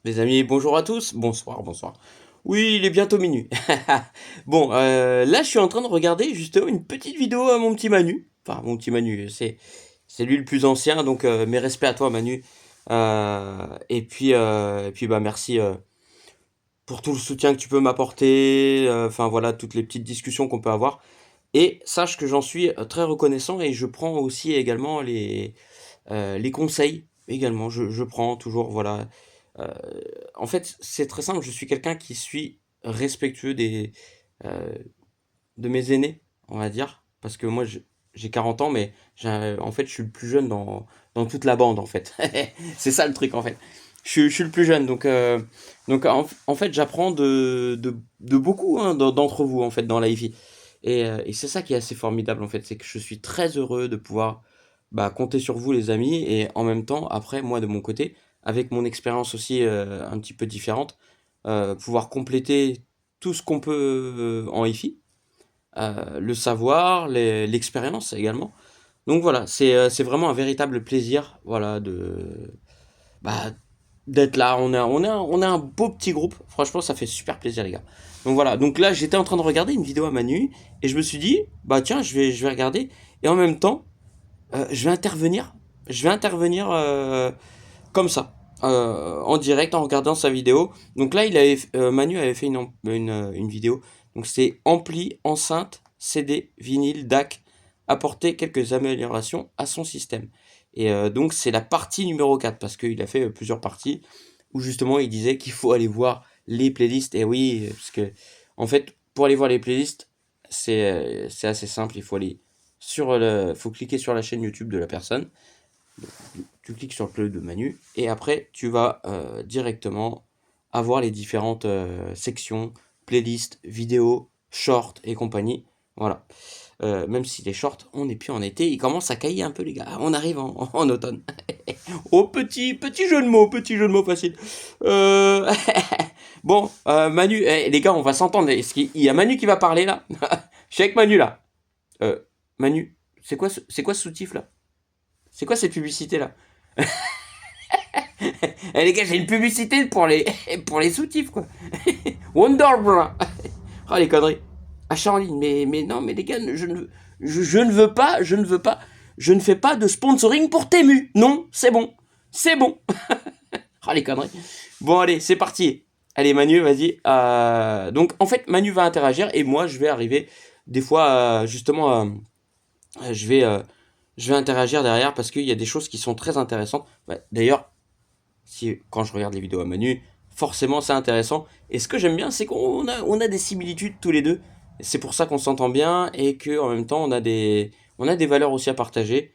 Les amis, bonjour à tous. Bonsoir, bonsoir. Oui, il est bientôt minuit. Bon, là, je suis en train de regarder justement une petite vidéo à mon petit Manu. Enfin, mon petit Manu, c'est lui le plus ancien, donc mes respects à toi, Manu. Et puis, bah, merci pour tout le soutien que tu peux m'apporter. Enfin, voilà, toutes les petites discussions qu'on peut avoir. Et sache que j'en suis très reconnaissant et je prends aussi également les conseils également. Je prends toujours, voilà. Euh, En fait, c'est très simple. Je suis quelqu'un qui suis respectueux euh, de mes aînés, on va dire. Parce que moi, j'ai 40 ans, mais en fait, je suis le plus jeune dans toute la bande, en fait. C'est ça le truc, en fait. Je suis le plus jeune, donc en fait, j'apprends de beaucoup hein, d'entre vous, en fait, dans la hi. Et c'est ça qui est assez formidable, en fait. C'est que je suis très heureux de pouvoir bah, compter sur vous, les amis. Et en même temps, après, moi, de mon côté, avec mon expérience aussi un petit peu différente, pouvoir compléter tout ce qu'on peut en hi le savoir, l'expérience également. Donc voilà, c'est vraiment un véritable plaisir, voilà, bah, d'être là. On a un beau petit groupe. Franchement, ça fait super plaisir, les gars. Donc voilà. Donc là, j'étais en train de regarder une vidéo à Manu et je me suis dit, bah tiens, je vais regarder et en même temps, je vais intervenir. Je vais intervenir comme ça, en direct, en regardant sa vidéo. Donc là, Manu avait fait une vidéo. Donc c'est ampli, enceinte, CD, vinyle, DAC, apporter quelques améliorations à son système. Et donc c'est la partie numéro 4 parce qu'il a fait plusieurs parties où justement il disait qu'il faut aller voir les playlists. Et oui, parce que en fait, pour aller voir les playlists, c'est assez simple. Faut cliquer sur la chaîne YouTube de la personne, tu cliques sur le play de Manu et après tu vas directement avoir les différentes sections, playlists, vidéos, shorts et compagnie. Voilà. Même si les shorts, on n'est plus en été, ils commencent à cailler un peu les gars. On arrive en automne. Oh petit petit jeu de mots facile. Euh... Bon, Manu, les gars, on va s'entendre. Est-ce qu'il y a Manu qui va parler là? Je suis avec Manu là. Euh, Manu, c'est quoi ce soutif là? C'est quoi cette publicité là? Eh les gars, j'ai une publicité pour les soutifs, quoi. Wonderbra. Oh, les conneries. Achat en ligne. Mais non, mais les gars, je ne veux pas, je ne veux pas, je ne fais pas de sponsoring pour Temu. Non, c'est bon. C'est bon. Oh, les conneries. Bon, allez, c'est parti. Allez, Manu, vas-y. Donc, en fait, Manu va interagir et moi, je vais arriver des fois, justement, je vais, euh, je vais interagir derrière parce qu'il y a des choses qui sont très intéressantes. Ouais, d'ailleurs, si quand je regarde les vidéos à Manu, forcément c'est intéressant. Et ce que j'aime bien, c'est on a des similitudes tous les deux. C'est pour ça qu'on s'entend bien et que en même temps on a des valeurs aussi à partager.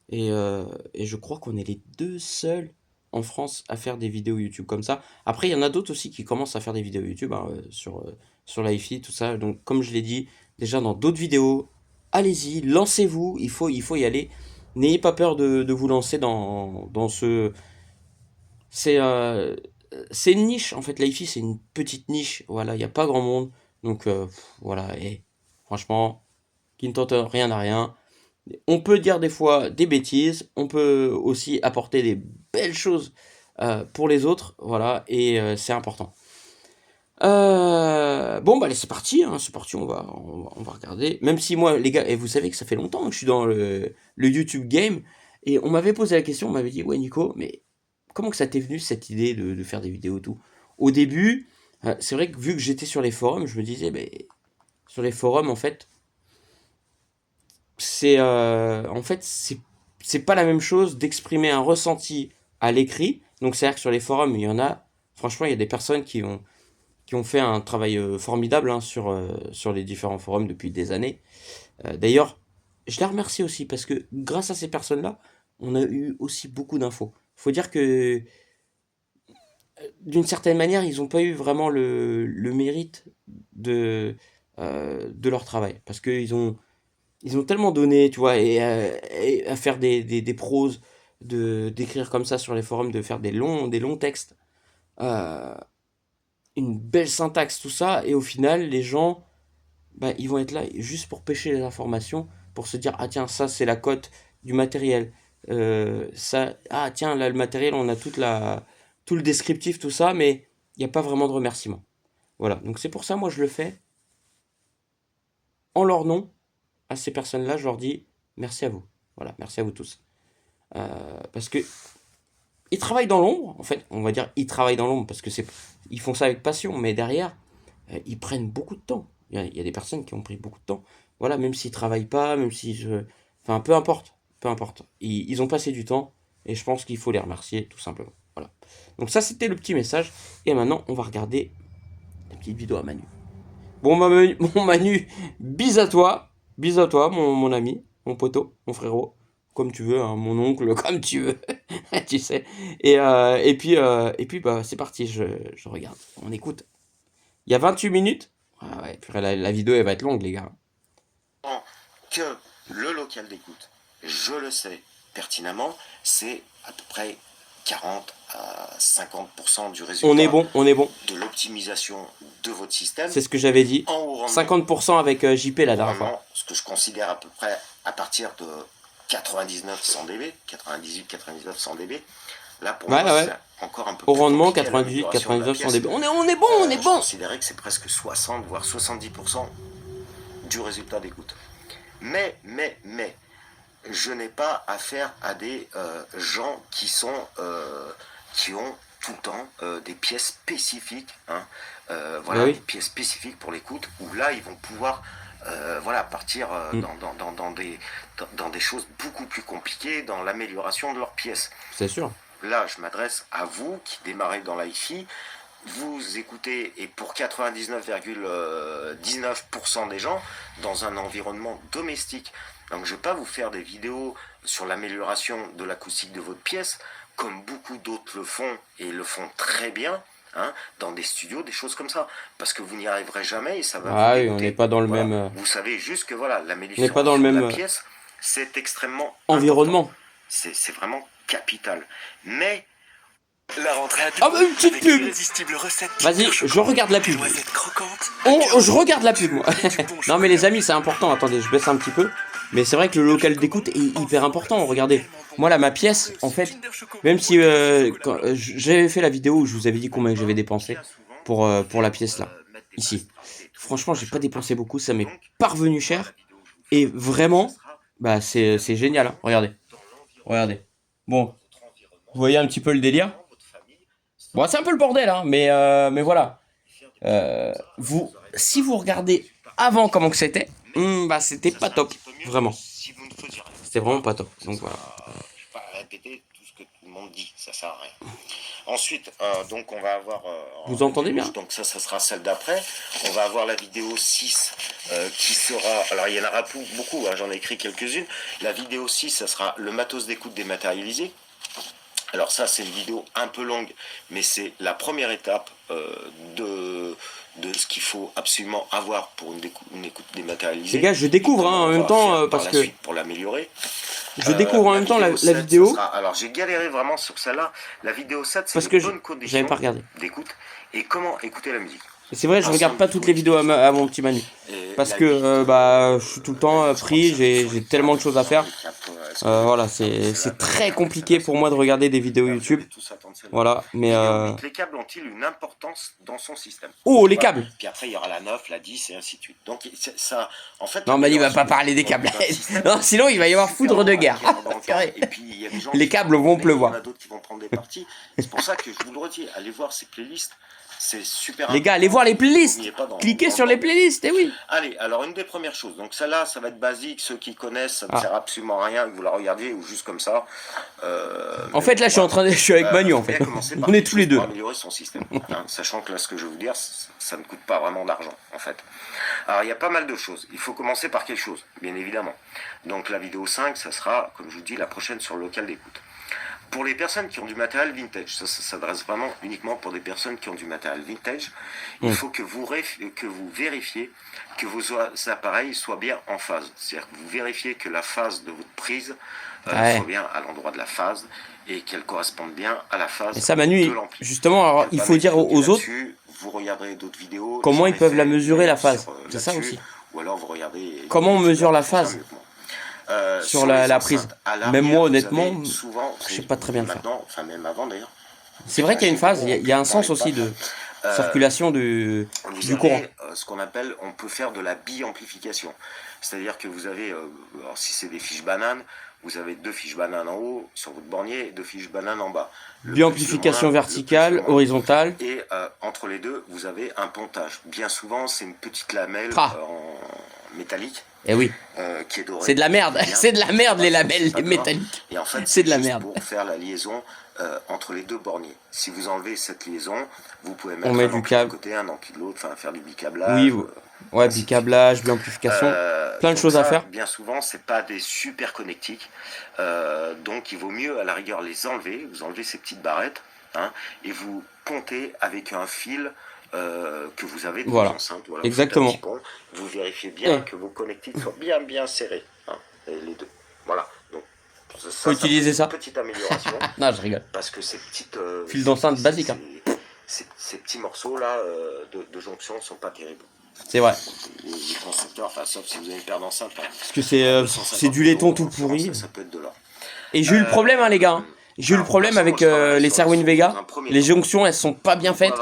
Et je crois qu'on est les deux seuls en France à faire des vidéos YouTube comme ça. Après, il y en a d'autres aussi qui commencent à faire des vidéos YouTube hein, sur l'IFI, tout ça. Donc, comme je l'ai dit déjà dans d'autres vidéos, allez-y, lancez-vous, il faut y aller. N'ayez pas peur de vous lancer dans c'est euh, c'est une niche, en fait, l'IFI, c'est une petite niche. Voilà, il n'y a pas grand monde. Donc, voilà, et franchement, qui ne tente rien à rien. On peut dire des fois des bêtises, on peut aussi apporter des belles choses pour les autres, voilà, et c'est important. Bon, bah allez, c'est parti, hein, c'est parti, on va regarder. Même si moi, les gars, et vous savez que ça fait longtemps que je suis dans le YouTube game, et on m'avait posé la question, on m'avait dit, ouais Nico, mais comment que ça t'est venu cette idée de faire des vidéos et tout? Au début, c'est vrai que vu que j'étais sur les forums, je me disais, ben, sur les forums, en fait, c'est pas la même chose d'exprimer un ressenti à l'écrit. Donc, c'est-à-dire que sur les forums, il y en a, franchement, il y a des personnes qui ont fait un travail formidable hein, sur les différents forums depuis des années. D'ailleurs, je les remercie aussi parce que grâce à ces personnes-là, on a eu aussi beaucoup d'infos. Faut dire que d'une certaine manière, ils n'ont pas eu vraiment le mérite de leur travail parce ils ont tellement donné, tu vois, et à faire des proses, d'écrire comme ça sur les forums, de faire des longs textes, euh, une belle syntaxe, tout ça, et au final, les gens, bah, ils vont être là juste pour pêcher les informations, pour se dire, ah tiens, ça c'est la cote du matériel. Ça, ah tiens, là le matériel, on a toute la, tout le descriptif, tout ça, mais il n'y a pas vraiment de remerciement. Voilà, donc c'est pour ça, moi, je le fais en leur nom, à ces personnes-là, je leur dis merci à vous. Voilà, merci à vous tous. Parce que ils travaillent dans l'ombre, en fait, on va dire ils travaillent dans l'ombre parce que ils font ça avec passion, mais derrière, ils prennent beaucoup de temps. Il y a des personnes qui ont pris beaucoup de temps. Voilà, même s'ils travaillent pas, même si enfin, peu importe, peu importe. Ils ont passé du temps et je pense qu'il faut les remercier tout simplement. Voilà. Donc ça, c'était le petit message. Et maintenant, on va regarder la petite vidéo à Manu. Bon, mon Manu, bis à toi, mon ami, mon poteau, mon frérot, comme tu veux, hein, mon oncle, comme tu veux, tu sais. Et puis bah, c'est parti, je regarde, on écoute. Il y a 28 minutes. Ah ouais, purée, la vidéo, elle va être longue, les gars. Que le local d'écoute, je le sais pertinemment, c'est à peu près 40 à 50% du résultat. On est bon. De l'optimisation de votre système. C'est ce que j'avais dit. En haut rendement. 50% avec JP la dernière fois. Ce que je considère à peu près à partir de 99-100 dB, 98-99-100 dB. Là, pour moi, c'est encore un peu au rendement, 98-99-100 dB. On est bon. Je considérais que c'est presque 60, voire 70% du résultat d'écoute. Mais, je n'ai pas affaire à des gens qui ont tout le temps des pièces spécifiques, hein, voilà, des pièces spécifiques pour l'écoute, où là, ils vont pouvoir partir dans des choses beaucoup plus compliquées, dans l'amélioration de leurs pièces. C'est sûr. Là, je m'adresse à vous qui démarrez dans l'hi-fi. Vous écoutez, et pour 99,19% des gens, dans un environnement domestique. Donc je ne vais pas vous faire des vidéos sur l'amélioration de l'acoustique de votre pièce, comme beaucoup d'autres le font, et le font très bien, hein, dans des studios, des choses comme ça. Parce que vous n'y arriverez jamais, et ça va vous dégoûter. On n'est pas dans le même... Vous savez juste que voilà, l'amélioration de la pièce, c'est extrêmement environnement. C'est vraiment capital. Mais... La rentrée a une petite pub. Vas-y, je regarde la pub. Je regarde la pub, moi. Non mais les amis, c'est important. Attendez, je baisse un petit peu. Mais c'est vrai que le local d'écoute est hyper important. Regardez, moi là, ma pièce, en fait, même si j'avais fait la vidéo où je vous avais dit combien j'avais dépensé pour la pièce là, ici. Franchement, j'ai pas dépensé beaucoup. Ça m'est pas revenu cher. Et vraiment, bah c'est génial. Hein. Regardez. Bon, vous voyez un petit peu le délire. Bon, c'est un peu le bordel, hein, mais voilà. Si vous regardez avant comment que c'était, bah c'était pas top, vraiment. C'était vraiment pas top. Donc voilà. Je vais pas répéter tout ce que tout le monde dit, ça sert à rien. Ensuite, donc on va avoir... vous entendez bien? Donc ça sera celle d'après. On va avoir la vidéo 6 qui sera... Alors il y en aura beaucoup, hein, j'en ai écrit quelques-unes. La vidéo 6, ça sera le matos d'écoute dématérialisé. Alors ça, c'est une vidéo un peu longue, mais c'est la première étape de ce qu'il faut absolument avoir pour une écoute dématérialisée. Les gars, je découvre en même temps parce que... Pour l'améliorer. Je découvre en même temps la vidéo. Alors j'ai galéré vraiment sur celle-là. La vidéo 7, c'est une bonne condition j'avais pas regardé d'écoute. Et comment écouter la musique. Et c'est vrai, je regarde pas toutes les vidéos à mon petit Manu. Parce que je suis tout le temps pris, j'ai tellement de choses à faire. Voilà, c'est très compliqué pour moi de regarder des vidéos YouTube. Voilà, mais... Les câbles ont-ils une importance dans son système? Oh, les câbles! Puis après, il y aura la 9, la 10 et ainsi de suite. Donc ça, en fait... Non, mais il va pas parler des câbles. Non, sinon il va y avoir foudre de guerre. Et puis, il y a des gens les câbles vont pleuvoir. Il y en a d'autres qui vont prendre des parties. C'est pour ça que je vous le redis, allez voir ces playlists. C'est super les gars, allez voir les playlists. Cliquez sur les playlists, oui. Allez, alors une des premières choses. Donc celle-là, ça va être basique. Ceux qui connaissent, ça ne sert absolument à rien que vous la regardiez ou juste comme ça. En fait, là, je suis avec Manu, en fait. On est tous les deux. Pour améliorer son système. Hein, sachant que là, ce que je vais vous dire, ça ne coûte pas vraiment d'argent, en fait. Alors, il y a pas mal de choses. Il faut commencer par quelque chose, bien évidemment. Donc la vidéo 5, ça sera, comme je vous dis, la prochaine sur le local d'écoute. Pour les personnes qui ont du matériel vintage, ça s'adresse vraiment uniquement pour des personnes qui ont du matériel vintage, il faut que vous vérifiez que vos appareils soient bien en phase. C'est-à-dire que vous vérifiez que la phase de votre prise soit bien à l'endroit de la phase et qu'elle corresponde bien à la phase de l'ampli. Justement, alors, il faut dire aux autres vous regarderez d'autres vidéos, comment ils peuvent la mesurer, la phase. C'est ça aussi. Ou alors vous regardez... Comment on mesure la phase sur la prise. Même moi, honnêtement, je sais pas très bien le faire. Enfin, même avant d'ailleurs. C'est vrai qu'il y a une phase, il y a un sens aussi de circulation du courant. Ce qu'on appelle, on peut faire de la bi-amplification. C'est-à-dire que vous avez, alors si c'est des fiches bananes, vous avez 2 fiches bananes en haut sur votre bornier et 2 fiches bananes en bas. Bi-amplification verticale, horizontale. Et entre les deux, vous avez un pontage. Bien souvent, c'est une petite lamelle en métallique. Eh oui. Qui est dorée. C'est de la merde, c'est de la merde les labels métalliques. Et en fait, c'est de la merde. Pour faire la liaison entre les deux borniers. Si vous enlevez cette liaison, vous pouvez mettre un ampli d'un côté, un ampli de l'autre, enfin faire du bicablage. Oui, ouais, bicablage, bi-amplification, plein de choses à faire. Bien souvent, c'est pas des super connectiques, donc il vaut mieux à la rigueur les enlever. Vous enlevez ces petites barrettes, hein, et vous comptez avec un fil que vous avez de vos enceintes. Voilà, exactement. Vous vérifiez bien que vos connectiques soient bien serrés, hein, les deux. Voilà. Donc, faut utiliser ça. Petite amélioration. Non, je rigole. Parce que ces petites fil d'enceinte basique. Hein. Ces petits morceaux là de jonction sont pas terribles. C'est vrai. Les constructeurs, enfin sauf si vous avez une paire d'enceintes. Parce que c'est du laiton tout pourri. Ça peut être de l'or. Et j'ai eu le problème, hein, les gars. J'ai eu le problème avec les Serwin Vega. Les jonctions, elles sont pas bien faites.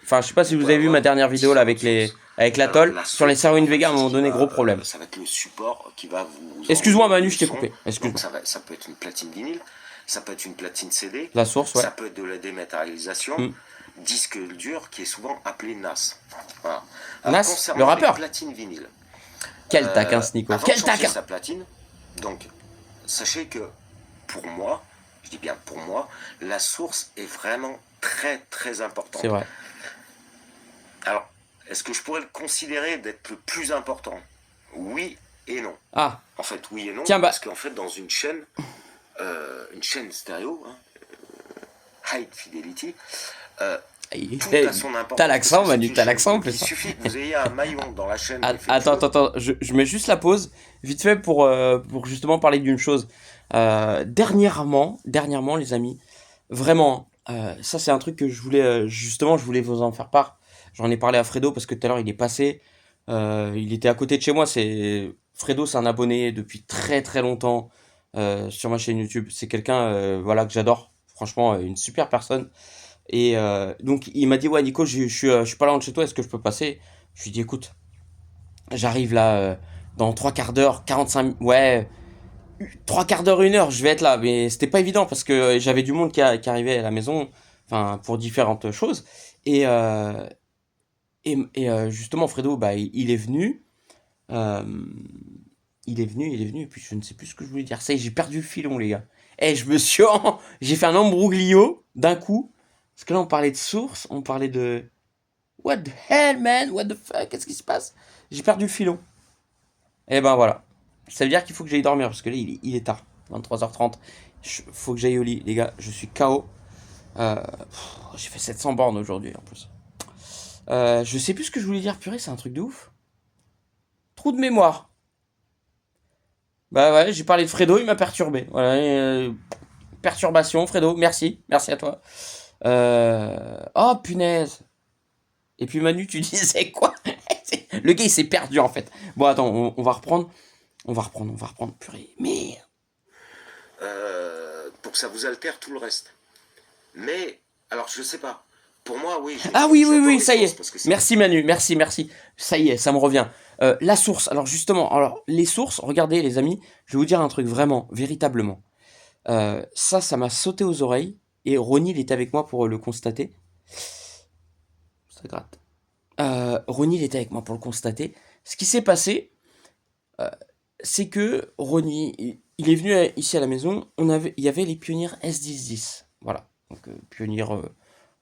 Enfin, je sais pas si vous avez vu ma dernière vidéo là avec l'atoll. Sur les Serwin Vega, à un moment donné, gros problème. Ça va être le support qui va vous. Excuse-moi, Manu, je t'ai coupé. Excuse-moi. Ça peut être une platine vinyle, ça peut être une platine CD. La source, ouais. Ça peut être de la dématérialisation. Disque dur qui est souvent appelé NAS. Voilà. NAS, le rappeur. Platine vinyle. Quel tac, hein, ce Nico. Quel tac. Sa platine. Donc, sachez que pour moi, je dis bien pour moi, la source est vraiment très importante. C'est vrai. Alors, est-ce que je pourrais le considérer d'être le plus important? Oui et non. Ah. En fait, oui et non. Tiens, parce qu'en fait, dans une chaîne stéréo, hein, high fidelity, t'as l'accent, Manu, t'as l'accent en plus. Il suffit que vous ayez un maillon dans la chaîne. Attends, je mets juste la pause, vite fait pour justement parler d'une chose. Dernièrement, les amis, vraiment, ça c'est un truc que je voulais vous en faire part. J'en ai parlé à Fredo parce que tout à l'heure il est passé. Il était à côté de chez moi. Fredo, c'est un abonné depuis très longtemps sur ma chaîne YouTube. C'est quelqu'un voilà, que j'adore. Franchement, une super personne. Et donc il m'a dit ouais Nico, je suis pas loin de chez toi, est-ce que je peux passer? Je lui ai dit écoute, j'arrive là dans 3 quarts d'heure, 45, ouais, 3 quarts d'heure, 1 heure, je vais être là. Mais c'était pas évident parce que j'avais du monde qui arrivait à la maison, enfin pour différentes choses. Et justement Fredo, bah il est venu. Il est venu, et puis je ne sais plus ce que je voulais dire. Ça y est, j'ai perdu le filon, les gars. J'ai fait un embrouglio d'un coup. Parce que là, on parlait de source, on parlait de... What the hell, man? What the fuck? Qu'est-ce qui se passe? J'ai perdu le filon. Et ben voilà. Ça veut dire qu'il faut que j'aille dormir, parce que là, il est tard. 23h30. Faut que j'aille au lit, les gars. Je suis KO. J'ai fait 700 bornes aujourd'hui, en plus. Je sais plus ce que je voulais dire. Purée, c'est un truc de ouf. Trou de mémoire. Bah ouais, j'ai parlé de Fredo, il m'a perturbé. Voilà, perturbation, Fredo, merci à toi. Oh punaise. Et puis Manu, tu disais quoi? Le gars il s'est perdu en fait. Bon attends, on va reprendre. Purée, merde. Pour que ça vous altère tout le reste. Mais, alors je sais pas. Pour moi, oui. Ah oui, ça y est. Merci Manu, merci. Ça y est, ça me revient. La source, alors justement, les sources, regardez les amis, je vais vous dire un truc vraiment, véritablement. Ça m'a sauté aux oreilles. Et Ronnie, il était avec moi pour le constater. Ça gratte. Ronnie, il était avec moi pour le constater. Ce qui s'est passé, c'est que Ronnie, il est venu ici à la maison. Il y avait les Pioneer S1010. Voilà. Donc, Pioneer,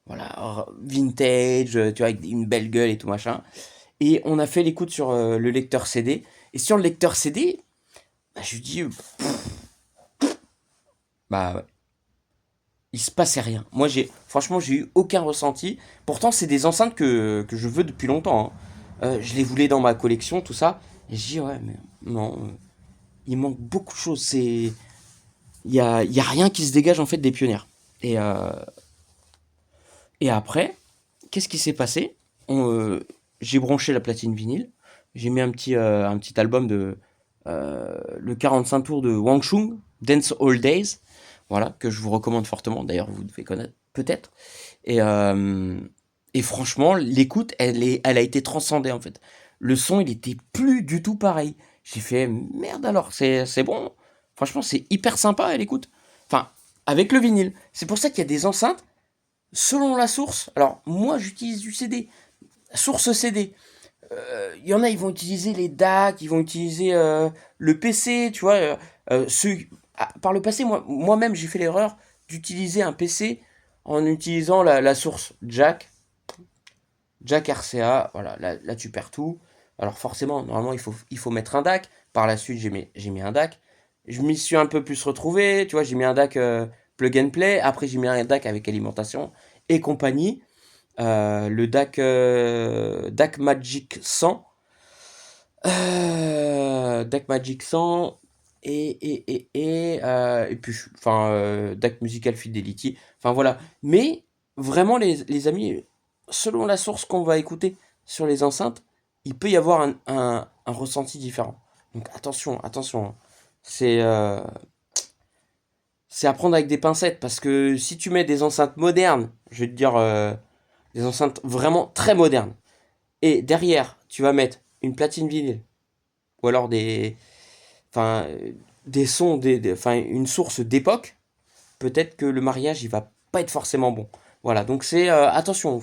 voilà, vintage, tu vois, avec une belle gueule et tout machin. Et on a fait l'écoute sur le lecteur CD. Et sur le lecteur CD, bah, je lui dis... bah ouais. Il se passait rien. Moi, franchement, j'ai eu aucun ressenti. Pourtant, c'est des enceintes que je veux depuis longtemps. Hein. Je les voulais dans ma collection, tout ça. Et je dis, ouais, mais non. Il manque beaucoup de choses. Il y a rien qui se dégage, en fait, des Pionniers. Et après, qu'est-ce qui s'est passé? J'ai branché la platine vinyle. J'ai mis un petit album de... le 45 tours de Wang Chung, Dance All Days. Voilà, que je vous recommande fortement. D'ailleurs, vous devez connaître peut-être. Et, euh, et franchement, l'écoute, elle a été transcendée en fait. Le son, il était plus du tout pareil. J'ai fait merde alors, c'est bon. Franchement, c'est hyper sympa à l'écoute. Enfin, avec le vinyle. C'est pour ça qu'il y a des enceintes selon la source. Alors, moi, j'utilise du CD, source CD. Il y en a, ils vont utiliser les DAC, ils vont utiliser le PC, tu vois. Par le passé, moi-même, j'ai fait l'erreur d'utiliser un PC en utilisant la source Jack RCA. Voilà, là, tu perds tout. Alors forcément, normalement, il faut mettre un DAC. Par la suite, j'ai mis un DAC. Je m'y suis un peu plus retrouvé, tu vois, j'ai mis un DAC plug and play. Après, j'ai mis un DAC avec alimentation et compagnie. Le DAC Magic 100. DAC Magic 100 et puis enfin DAC Musical Fidelity. Enfin voilà. Mais vraiment les amis, selon la source qu'on va écouter sur les enceintes, il peut y avoir un ressenti différent. Donc attention, hein. C'est euh, c'est à prendre avec des pincettes parce que si tu mets des enceintes modernes, je vais te dire des enceintes vraiment très modernes, et derrière tu vas mettre une platine vinyle ou alors enfin, des sons, enfin, une source d'époque, peut-être que le mariage il va pas être forcément bon. Voilà, donc c'est attention,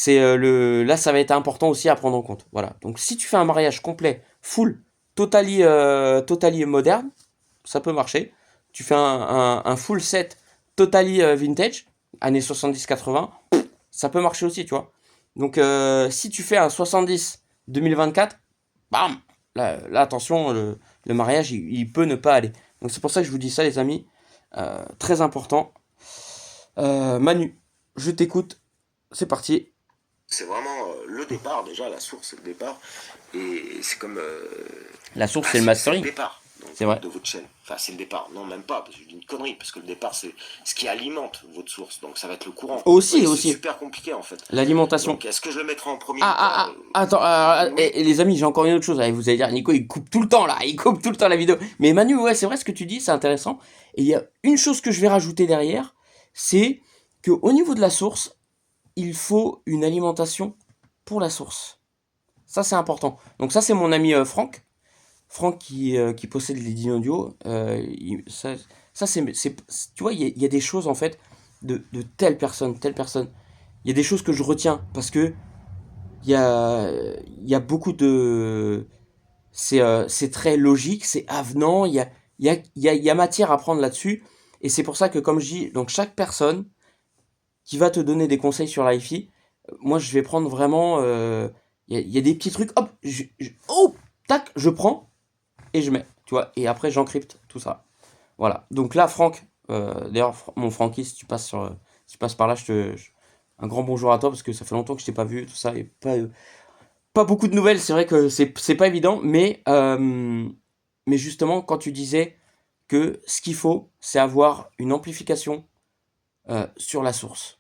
là ça va être important aussi à prendre en compte. Voilà, donc si tu fais un mariage complet, full, totally moderne, ça peut marcher. Tu fais un full set totally vintage, années 70-80, ça peut marcher aussi, tu vois. Donc si tu fais un 70 2024, bam, là attention, le mariage il peut ne pas aller. Donc c'est pour ça que je vous dis ça les amis. Très important. Manu, je t'écoute, c'est parti. C'est vraiment le départ, déjà, la source, c'est le départ. Et c'est comme. La source Bah, c'est le c'est le mastering, départ c'est vrai. de votre chaîne. Enfin, c'est le départ. Non, même pas, parce que je dis une connerie, parce que le départ, c'est ce qui alimente votre source. Donc, ça va être le courant. Aussi, Oui, c'est aussi, super compliqué, en fait. l'alimentation. Donc, est-ce que je le mettrai en premier ou pas Attends, Oui. les amis, j'ai encore une autre chose. Allez, vous allez dire, Nico, il coupe tout le temps là, il coupe tout le temps la vidéo. Mais Manu, ouais, c'est vrai ce que tu dis, c'est intéressant. Et il y a une chose que je vais rajouter derrière, c'est que au niveau de la source, il faut une alimentation pour la source. Ça, c'est important. Donc ça, c'est mon ami Franck. Franck qui possède les Dyn Audio. Ça tu vois, il y a des choses en fait de telle personne, telle personne. Il y a des choses que je retiens parce que il y a beaucoup de. C'est très logique, c'est avenant, il y a matière à prendre là-dessus. Et c'est pour ça que, comme je dis, donc chaque personne qui va te donner des conseils sur l'IFI, moi je vais prendre vraiment. Il y a des petits trucs, hop, oh, tac, je prends et je mets, tu vois, et après j'encrypte tout ça. Voilà. Donc là, Franck, d'ailleurs, mon Francky, si tu passes par là, un grand bonjour à toi parce que ça fait longtemps que je t'ai pas vu, tout ça, et pas beaucoup de nouvelles, c'est vrai que c'est pas évident, mais justement, quand tu disais que ce qu'il faut, c'est avoir une amplification sur la source.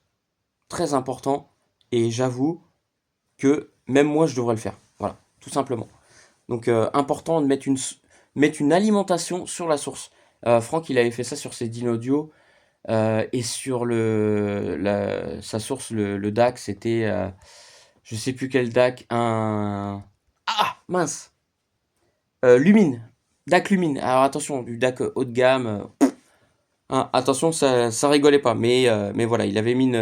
Très important, et j'avoue que même moi, je devrais le faire. Voilà, tout simplement. Donc, important de mettre une alimentation sur la source. Franck, il avait fait ça sur ses Dyn Audio, et sur sa source, le DAC, c'était, je sais plus quel DAC, Ah, mince. Lumine. DAC Lumine. Alors attention, du DAC haut de gamme. Hein, attention, ça rigolait pas. Mais voilà, il avait mis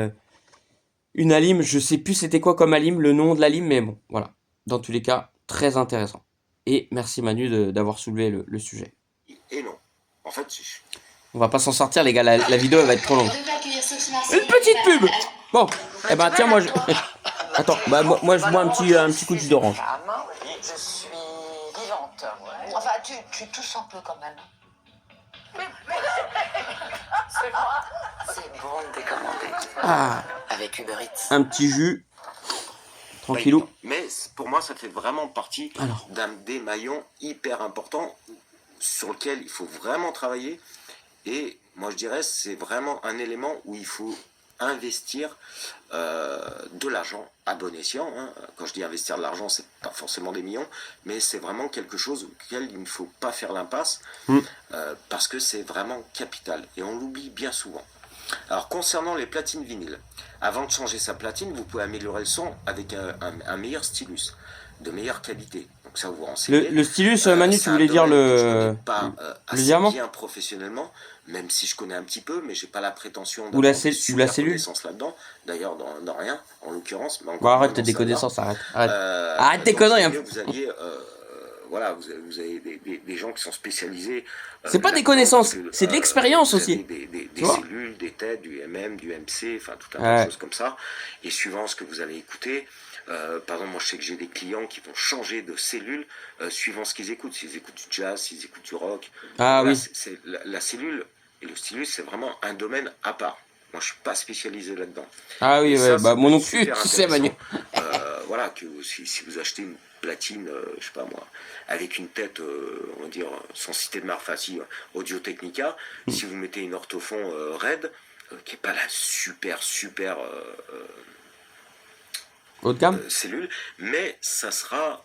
une alim. Je sais plus c'était quoi comme alim, le nom de l'alim, mais bon, voilà. Dans tous les cas, très intéressant. Et merci Manu d'avoir soulevé le sujet. Et non. En fait, On va pas s'en sortir, les gars. La vidéo elle va être trop longue. Une petite pub. Bon, eh ben tiens, moi je. Attends, bah moi je bois un petit coup de jus d'orange. Je suis vivante. Enfin, tu tousses un peu quand même. C'est moi. C'est bon de décommander. Ah, Avec Uber Eats. un petit jus. Tranquillou. mais pour moi, ça fait vraiment partie Alors. d'un des maillons hyper importants sur lequel il faut vraiment travailler. Et moi, je dirais, c'est vraiment un élément où il faut investir de l'argent à bon escient. Hein. Quand je dis investir de l'argent, c'est pas forcément des millions, mais c'est vraiment quelque chose auquel il ne faut pas faire l'impasse parce que c'est vraiment capital et on l'oublie bien souvent. Alors concernant les platines vinyles, avant de changer sa platine, vous pouvez améliorer le son avec un meilleur stylus, de meilleure qualité. Donc ça vous renseignez. Le stylus, Manu, C'est tu un voulais dire domaine que je connais pas le assez diamant bien professionnellement, même si je connais un petit peu, mais j'ai pas la prétention ou la, d'avoir de ou la super cellule. connaissances là-dedans. D'ailleurs, dans rien, en l'occurrence. Mais Bon, encore arrête moins tes dans celle-là. déconnaissances, arrête. Arrête, arrête tes Donc, conneries. c'est Hein. mieux que vous alliez, voilà, vous avez des gens qui sont spécialisés. C'est pas des là-dedans, connaissances, parce que, c'est de l'expérience vous avez aussi. des Tu vois cellules, des têtes, du MM, du MC, enfin tout un tas Ouais. de choses comme ça. Et suivant ce que vous allez écouter, par exemple, moi je sais que j'ai des clients qui vont changer de cellule suivant ce qu'ils écoutent. S'ils écoutent du jazz, s'ils écoutent du rock. Ah Voilà, oui. la cellule et le stylus, c'est vraiment un domaine à part. Moi, je suis pas spécialisé là-dedans. Ah oui, Et ouais, ça bah peut moi non être plus, super tu sais, Manu. intéressant. Voilà, que si vous achetez une platine, je sais pas moi, avec une tête, on va dire, sans citer de marque, enfin si, Audio Technica, si vous mettez une orthophon RED, qui est pas la super Haut de gamme cellule, mais ça sera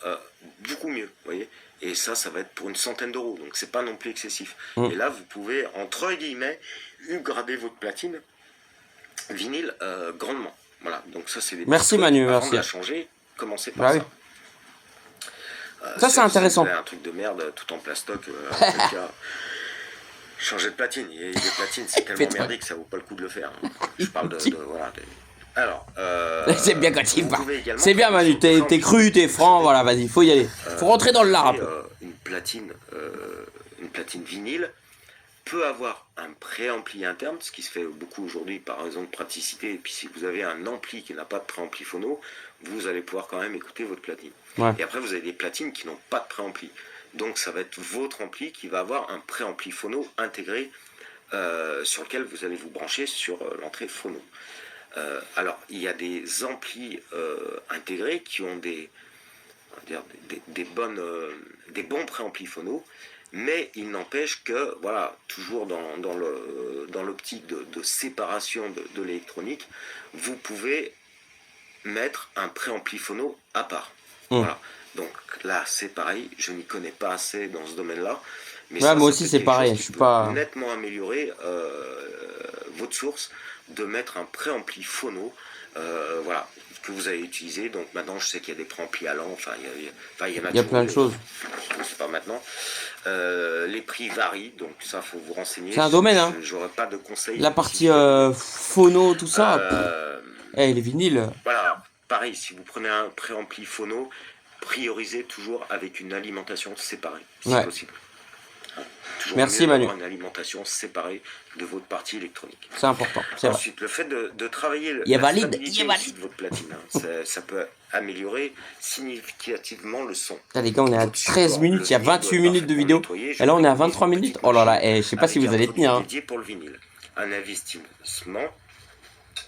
beaucoup mieux, vous voyez. Et ça va être pour une centaine d'euros, donc c'est pas non plus excessif. Et là, vous pouvez, entre guillemets, upgrader votre platine vinyle grandement. Voilà, donc ça c'est des Merci, petits trucs. Manu, Avant merci. de la changer, commencez par Bah ça. oui. Ça, c'est intéressant. Si vous avez un truc de merde tout en plastoc, en tout cas, changez de platine. Il y a des platines, c'est tellement merdique que ça vaut pas le coup de le faire. Je parle voilà. Alors, c'est bien quand il vous parle. pouvez également C'est bien, faire Manu, des t'es choses cru, t'es franc, voilà, vas-y, faut y aller. Faut rentrer dans le lard un peu. Une platine vinyle peut avoir un préampli interne, ce qui se fait beaucoup aujourd'hui par raison de praticité. Et puis si vous avez un ampli qui n'a pas de préampli phono, vous allez pouvoir quand même écouter votre platine. Ouais. Et après, vous avez des platines qui n'ont pas de préampli. Donc ça va être votre ampli qui va avoir un préampli phono intégré sur lequel vous allez vous brancher sur l'entrée phono. Alors, il y a des amplis intégrés qui ont on va dire, des bons préamplis phono, mais il n'empêche que, voilà, toujours dans l'optique de séparation de l'électronique, vous pouvez mettre un préampli phono à part. Voilà. Donc là, c'est pareil, je n'y connais pas assez dans ce domaine-là. Mais ouais, ça, moi aussi, c'est pareil, je suis pas... nettement améliorer votre source, de mettre un préampli phono, voilà, que vous allez utiliser. Donc maintenant, je sais qu'il y a des préamplis allant, enfin, il y a plein de choses. Je sais pas maintenant. Les prix varient, donc ça, faut vous renseigner. C'est un domaine, hein. J'aurais pas de conseils. La partie phono, tout ça. Les vinyles. Voilà, pareil, si vous prenez un préampli phono, priorisez toujours avec une alimentation séparée, si possible. Toujours merci, mieux Manu. d'avoir une alimentation séparée de votre partie électronique. C'est important, c'est vrai. Ensuite, le fait de travailler la Il stabilité est valide. de votre platine, ça peut améliorer significativement le son. Là, les gars, on est à 13 minutes, il y a 28 minutes de vidéo. Et là, on est à 23 minutes. Oh là là, je sais pas si vous allez tenir. Hein. Dédié pour le vinyle. Un investissement.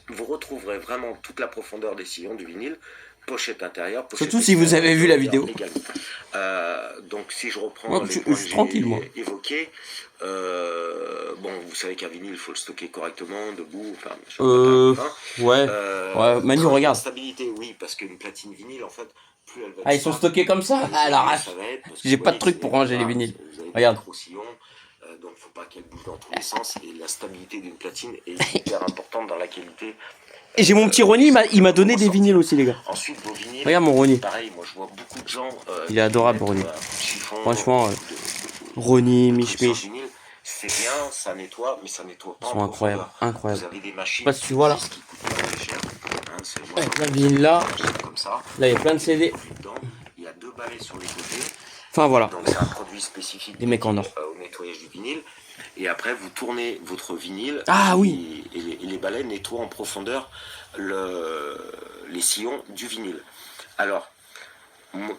Vous retrouverez vraiment toute la profondeur des sillons du vinyle, pochette intérieure, pochette surtout si vous avez vu la vidéo. Donc si je reprends moi, les points je suis tranquille, moi. évoqués, bon, vous savez qu'un vinyle, il faut le stocker correctement, debout, enfin... ouais, Manu, regarde. La stabilité, oui, parce qu'une platine vinyle, en fait, plus elle va... Ah, ils sont stockés comme ça. Alors, j'ai pas de truc pour ranger les vinyles. Regarde. Donc faut pas qu'elle bouge dans tous les sens, et la stabilité d'une platine est hyper importante dans la qualité. Et j'ai mon petit Ronnie, il m'a donné des vinyles aussi, les gars. Ensuite, vos vinyles, regarde mon Ronnie. Pareil, moi je vois beaucoup de gens. Il est adorable, Ronnie. Franchement, Ronnie, Mich. C'est bien, ça nettoie, mais ça nettoie pas. Ils sont incroyables, incroyables. Vous avez des machines. Je sais pas si tu vois là. Qui coûtent pas très cher, hein, Avec la vinyle là. Comme ça. Là, il y a plein de CD. Il y a 2 balais sur les côtés. Enfin voilà. Donc c'est un produit spécifique des mecs en or. Au nettoyage du vinyle. Et après, vous tournez votre vinyle. Ah oui. Et les balais nettoient en profondeur les sillons du vinyle. Alors,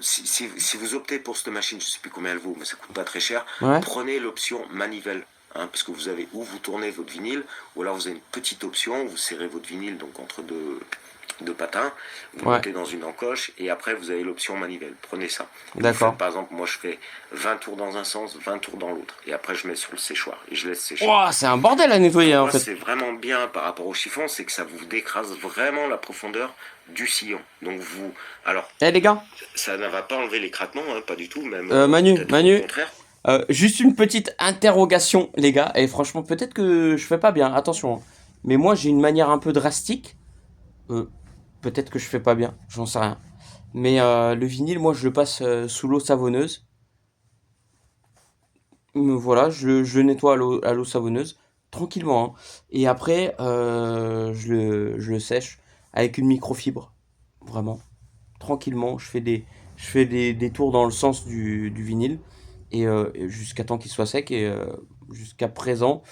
si vous optez pour cette machine, je ne sais plus combien elle vaut, mais ça coûte pas très cher, prenez l'option manivelle. Hein, parce que vous avez où vous tournez votre vinyle, ou alors vous avez une petite option, vous serrez votre vinyle donc entre deux patins, vous mettez dans une encoche, et après vous avez l'option manivelle. Prenez ça. D'accord. Par exemple, moi je fais 20 tours dans un sens, 20 tours dans l'autre, et après je mets sur le séchoir et je laisse sécher. Wow, c'est un bordel à nettoyer en fait. C'est vraiment bien par rapport au chiffon, c'est que ça vous décrase vraiment la profondeur du sillon. Donc vous, alors, les gars, ça ne va pas enlever l'écratement, hein, pas du tout, même. Manu, au contraire. Juste une petite interrogation, les gars, et franchement, peut-être que je fais pas bien, attention. Mais moi, j'ai une manière un peu drastique. Euh, Peut-être que je fais pas bien, j'en sais rien. Mais le vinyle, moi, je le passe sous l'eau savonneuse. Voilà, je le nettoie à l'eau savonneuse, tranquillement, hein. Et après, je le sèche avec une microfibre. Vraiment, tranquillement. Je fais des tours dans le sens du vinyle. Et jusqu'à temps qu'il soit sec. Et jusqu'à présent,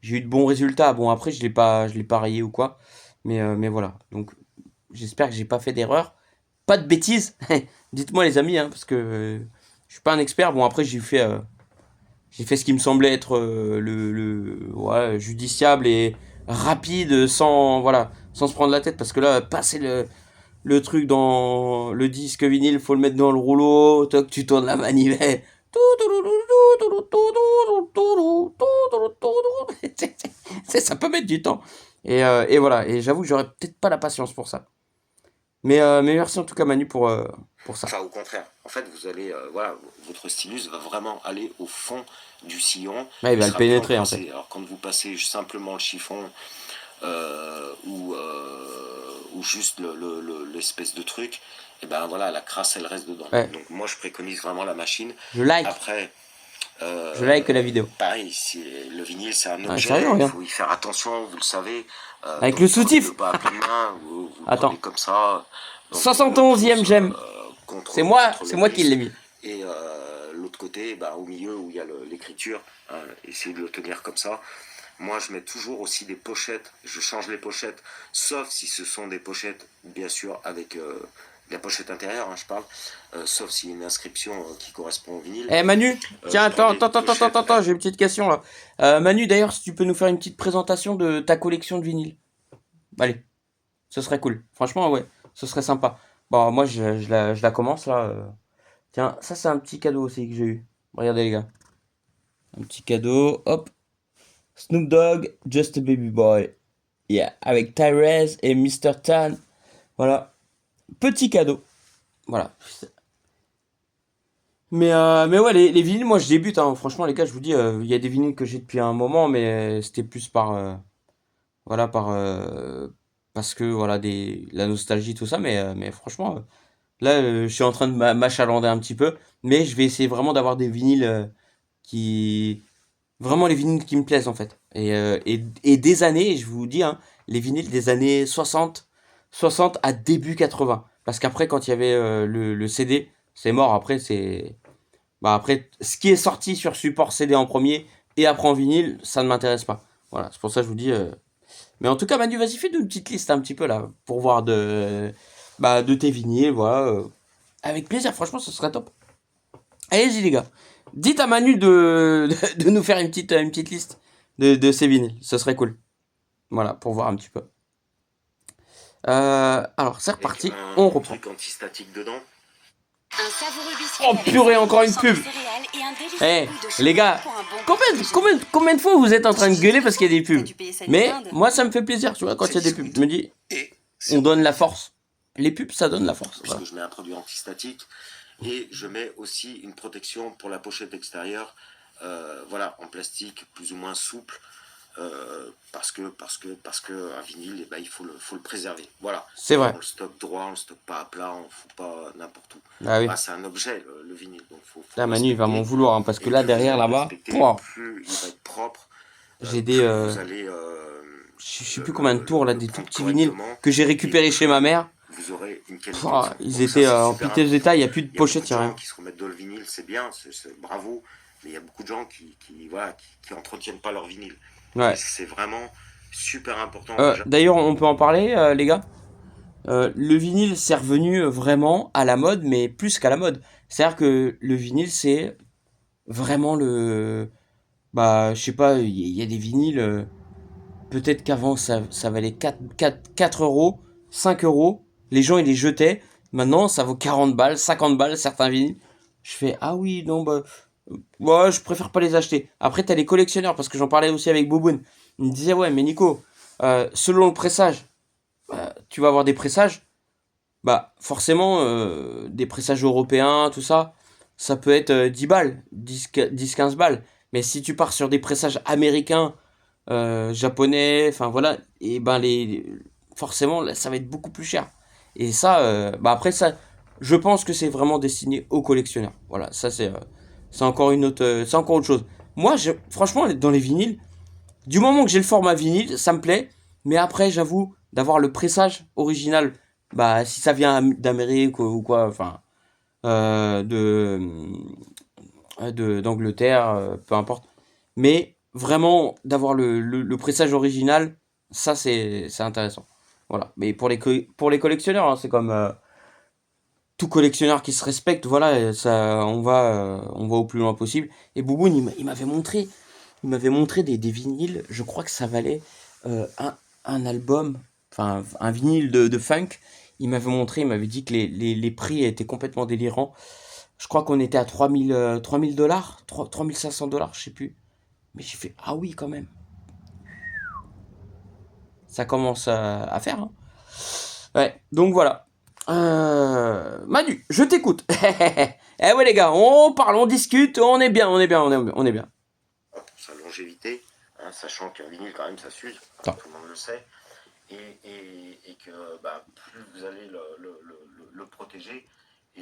j'ai eu de bons résultats. Bon, après, je l'ai pas rayé ou quoi. Mais voilà. Donc, j'espère que j'ai pas fait d'erreur. Pas de bêtises. Dites-moi, les amis, hein, parce que je suis pas un expert. Bon, après, j'ai fait ce qui me semblait être ouais, judiciable et rapide, sans, voilà, sans se prendre la tête. Parce que là, passer le truc dans le disque vinyle, faut le mettre dans le rouleau. Toc, tu tournes la manivelle. Ça peut mettre du temps. Et voilà. Et j'avoue que j'aurais peut-être pas la patience pour ça. Mais merci en tout cas Manu pour ça. Enfin, au contraire. En fait, vous allez, voilà, votre stylus va vraiment aller au fond du sillon. Ouais, il va le sera bien pénétrer en coincé. fait. Alors, quand vous passez simplement le chiffon ou juste l'espèce de truc, et ben voilà, la crasse elle reste dedans. Ouais. Donc moi je préconise vraiment la machine. Je like. Après, La vidéo. pareil, le vinyle c'est un Ouais, objet, sérieux, il regarde. faut y faire attention, vous le savez. Avec donc, le vous prenez soutif. pas à pleine main, vous le Attends. prenez comme ça. Donc, 71e j'aime. C'est moi qui l'ai mis. Et l'autre côté, bah, au milieu où il y a l'écriture, essayez de le tenir comme ça. Moi, je mets toujours aussi des pochettes. Je change les pochettes, sauf si ce sont des pochettes, bien sûr, avec la pochette intérieure, hein, je parle. Sauf s'il y a une inscription qui correspond au vinyle. Eh Manu, tiens, je prends attends, j'ai une petite question là. Manu, d'ailleurs, si tu peux nous faire une petite présentation de ta collection de vinyles. Allez, ce serait cool. Franchement, ouais, ce serait sympa. Bon, moi, je la commence là. Tiens, ça, c'est un petit cadeau aussi que j'ai eu. Regardez, les gars. Un petit cadeau, hop. Snoop Dogg, Just a Baby Boy. Yeah, avec Tyrese et Mr. Tan. Voilà. Petit cadeau. Voilà. Mais ouais, les vinyles, moi je débute, hein. Franchement, les gars, je vous dis, il y a des vinyles que j'ai depuis un moment, mais c'était plus voilà, parce que, voilà, la nostalgie, tout ça. Mais franchement, là, je suis en train de m'achalander un petit peu, mais je vais essayer vraiment d'avoir des vinyles qui. Vraiment les vinyles qui me plaisent, en fait. Et des années, je vous dis, hein, les vinyles des années 60 à début 80. Parce qu'après, quand il y avait le CD, c'est mort. Après, bah après, ce qui est sorti sur support CD en premier et après en vinyle, ça ne m'intéresse pas. Voilà, c'est pour ça que je vous dis. Mais en tout cas, Manu, vas-y, fais-nous une petite liste un petit peu là, pour voir de tes vinyles, voilà. Avec plaisir, franchement, ce serait top. Allez-y, les gars. Dites à Manu de nous faire une petite liste de ses vinyles. Ce serait cool. Voilà, pour voir un petit peu. Alors, c'est reparti. On reprend. Truc antistatique dedans. Un savoureux biscuit Oh avec purée, encore une 100% pub. de céréales et un délicieux Eh, goût de les chocolat gars, pour un bon petit déjeuner. combien de fois vous êtes en train de gueuler parce qu'il y a des pubs? T'as dû payer ça une Mais blinde. moi, ça me fait plaisir, tu vois, quand il y a des pubs. Je me dis, Et on donne la force. Les pubs, ça donne la force. puisque Voilà. je mets un produit antistatique et je mets aussi une protection pour la pochette extérieure, voilà, en plastique plus ou moins souple, parce que un vinyle, eh ben, il faut le préserver. Voilà. C'est vrai. On le stocke droit, on le stocke pas à plat, on le fout pas n'importe où. Ah oui. Bah, c'est un objet le vinyle, donc faut Là, Manu, il va respecter. m'en vouloir, hein, parce que Et là, plus derrière, vous allez là-bas, respecter, pouah, plus il va être propre. j'ai Plus des. vous allez Je sais plus combien de tours, là, des tout prendre petits vinyles correctement, que j'ai récupérés et chez ma mère. vous aurez une qualité. Pouah, ils Donc étaient ça, c'est en super piteux important. état, il n'y a plus de Il y a pochette, beaucoup il de n'y a gens rien. qui se remettent dans le vinyle, c'est bien, bravo, mais il y a beaucoup de gens voilà, qui entretiennent pas leur vinyle. Ouais. Et c'est vraiment super important. D'ailleurs, on peut en parler, les gars. Le vinyle, c'est revenu vraiment à la mode, mais plus qu'à la mode. C'est-à-dire que le vinyle, c'est vraiment Bah, je sais pas, il y a des vinyles. Peut-être qu'avant, ça valait 4 euros, 5 euros. Les gens, ils les jetaient. Maintenant, ça vaut 40 balles, 50 balles, certains vinyles. Je fais, ah oui, non, bah. Ouais, je préfère pas les acheter. Après, t'as les collectionneurs, parce que j'en parlais aussi avec Bouboun. Il me disait, ouais, mais Nico, selon le pressage, tu vas avoir des pressages. Bah, forcément, des pressages européens, tout ça, ça peut être 10 balles, 10-15 balles. Mais si tu pars sur des pressages américains, japonais, enfin voilà, et ben forcément là, ça va être beaucoup plus cher. Et ça, bah après ça, je pense que c'est vraiment destiné aux collectionneurs. Voilà, ça c'est encore une autre, c'est encore autre chose. Moi, franchement, dans les vinyles, du moment que j'ai le format vinyle, ça me plaît. Mais après, j'avoue, d'avoir le pressage original, bah si ça vient d'Amérique ou quoi, enfin, euh, de, d'Angleterre, peu importe. Mais vraiment, d'avoir le pressage original, ça c'est intéressant. Voilà. Mais pour les collectionneurs, hein, c'est comme tout collectionneur qui se respecte, voilà, ça, on va au plus loin possible. Et Bouboune, il m'avait montré des vinyles, je crois que ça valait un album, enfin un vinyle de funk. Il m'avait montré, il m'avait dit que les prix étaient complètement délirants. Je crois qu'on était à 3000 dollars, 3500 dollars, je sais plus. Mais j'ai fait, ah oui, quand même. Ça commence à faire, hein. Ouais, donc voilà. Manu, je t'écoute. Eh ouais les gars, on parle, on discute, on est bien, on est bien, on est bien. Sa longévité, hein, sachant qu'un vinyle quand même ça s'use, Ah. tout le monde le sait, et que bah, plus vous allez le protéger, et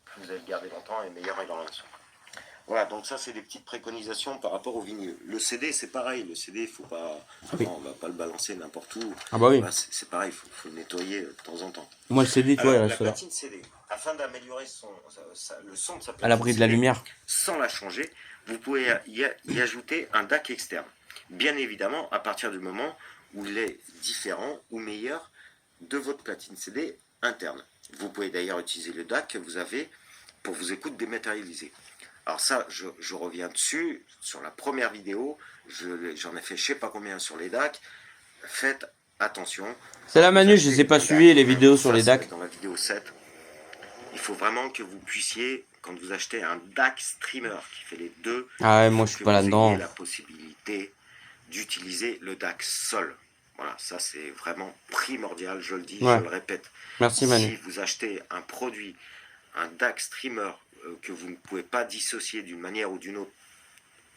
plus vous allez le garder longtemps, et meilleur il en est. Voilà, donc ça c'est des petites préconisations par rapport au vinyle. Le CD c'est pareil, le CD faut pas, Oui. on va pas le balancer n'importe où. Ah bah oui. Voilà, c'est pareil, faut le nettoyer de temps en temps. Moi le CD, tu vois, il Alors, la reste là. platine CD, afin d'améliorer le son de sa platine À l'abri de la CD, lumière. sans la changer, vous pouvez y ajouter un DAC externe. Bien évidemment, à partir du moment où il est différent ou meilleur de votre platine CD interne. Vous pouvez d'ailleurs utiliser le DAC que vous avez pour vos écoutes dématérialisées. Alors ça, je reviens dessus, sur la première vidéo, j'en ai fait je sais pas combien sur les DAC. Faites attention. C'est la Manu, je les ai pas suivis les vidéos sur les DAC. Dans la vidéo 7, il faut vraiment que vous puissiez, quand vous achetez un DAC streamer qui fait les deux, Ah ouais, moi je suis pas là-dedans. vous ayez la possibilité d'utiliser le DAC sol. Voilà, ça c'est vraiment primordial, je le dis, Ouais. je le répète. Merci Manu. Si vous achetez un produit, un DAC streamer que vous ne pouvez pas dissocier d'une manière ou d'une autre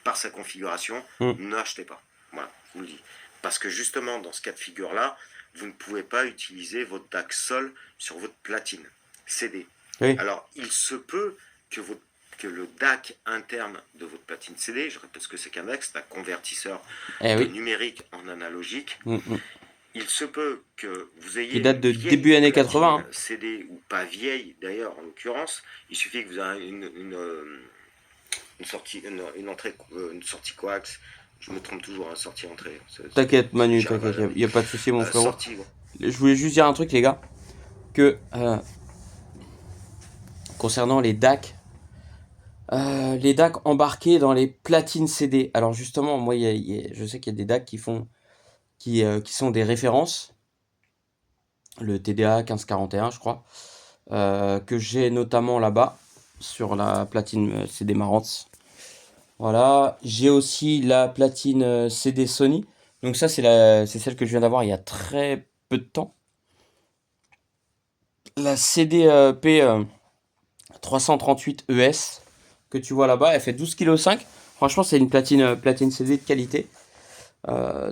par sa configuration, n'achetez pas. Voilà, je vous le dis. Parce que justement, dans ce cas de figure-là, vous ne pouvez pas utiliser votre DAC sol sur votre platine CD. Oui. Alors, il se peut que le DAC interne de votre platine CD, je répète ce que c'est qu'un DAC, c'est un convertisseur de numérique en analogique. Il se peut que vous ayez qui date de une vieille début années platine 80. CD, ou pas vieille d'ailleurs en l'occurrence, il suffit que vous ayez une entrée, une sortie coax. Je me trompe toujours, sortie-entrée. T'inquiète Manu, t'inquiète, y a pas de souci mon frérot. Sortie. Je voulais juste dire un truc les gars, que concernant les DAC embarqués dans les platines CD. Alors justement, moi, je sais qu'il y a des DAC qui sont des références. Le TDA 1541, je crois, que j'ai notamment là-bas sur la platine CD Marantz. Voilà, j'ai aussi la platine CD Sony. Donc ça, c'est celle que je viens d'avoir il y a très peu de temps. La CDP 338 ES que tu vois là-bas, elle fait 12,5 kg. Franchement, c'est une platine CD de qualité.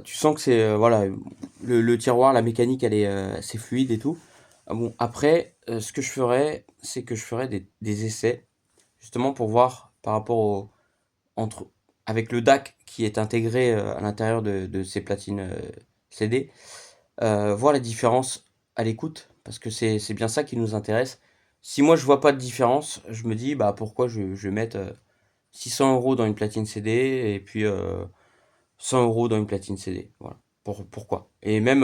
Tu sens que c'est voilà, le tiroir, la mécanique, elle est assez fluide et tout. Bon, après, ce que je ferais, c'est que je ferais des essais, justement pour voir par rapport avec le DAC qui est intégré à l'intérieur de ces platines CD, voir la différence à l'écoute, parce que c'est bien ça qui nous intéresse. Si moi je vois pas de différence, je me dis bah pourquoi je vais mettre 600 € dans une platine CD et puis 100 € dans une platine CD. Voilà. Pourquoi? Et même,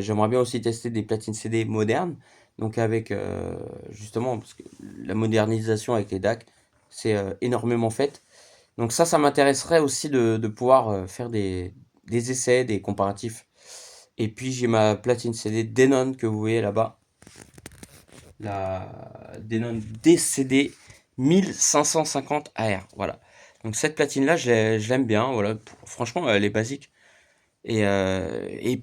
j'aimerais bien aussi tester des platines CD modernes. Donc avec, justement, parce que la modernisation avec les DAC, c'est énormément fait. Donc ça m'intéresserait aussi de pouvoir faire des essais, des comparatifs. Et puis j'ai ma platine CD Denon que vous voyez là-bas. La Denon DCD 1550 AR. Voilà. Donc cette platine-là, je l'aime bien. Voilà. Franchement, elle est basique. Et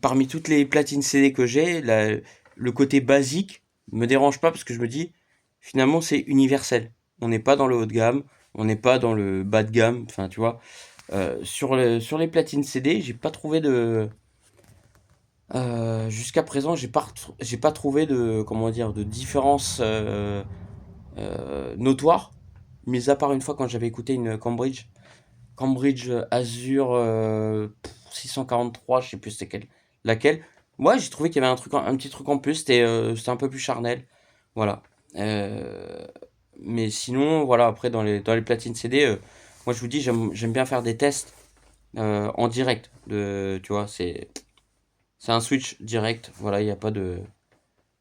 parmi toutes les platines CD que j'ai, le côté basique me dérange pas parce que je me dis, finalement, c'est universel. On n'est pas dans le haut de gamme, on n'est pas dans le bas de gamme. Enfin, tu vois, Sur les platines CD, j'ai pas trouvé de... jusqu'à présent, j'ai pas trouvé de, comment dire, de différence notoire, mis à part une fois quand j'avais écouté une Cambridge Azure 643, je sais plus laquelle. Moi, j'ai trouvé qu'il y avait un petit truc en plus, c'était un peu plus charnel. Voilà. Euh, mais sinon, voilà, après, dans les platines CD, moi, je vous dis, j'aime bien faire des tests en direct. Tu vois, c'est un switch direct. Voilà, il n'y a pas de.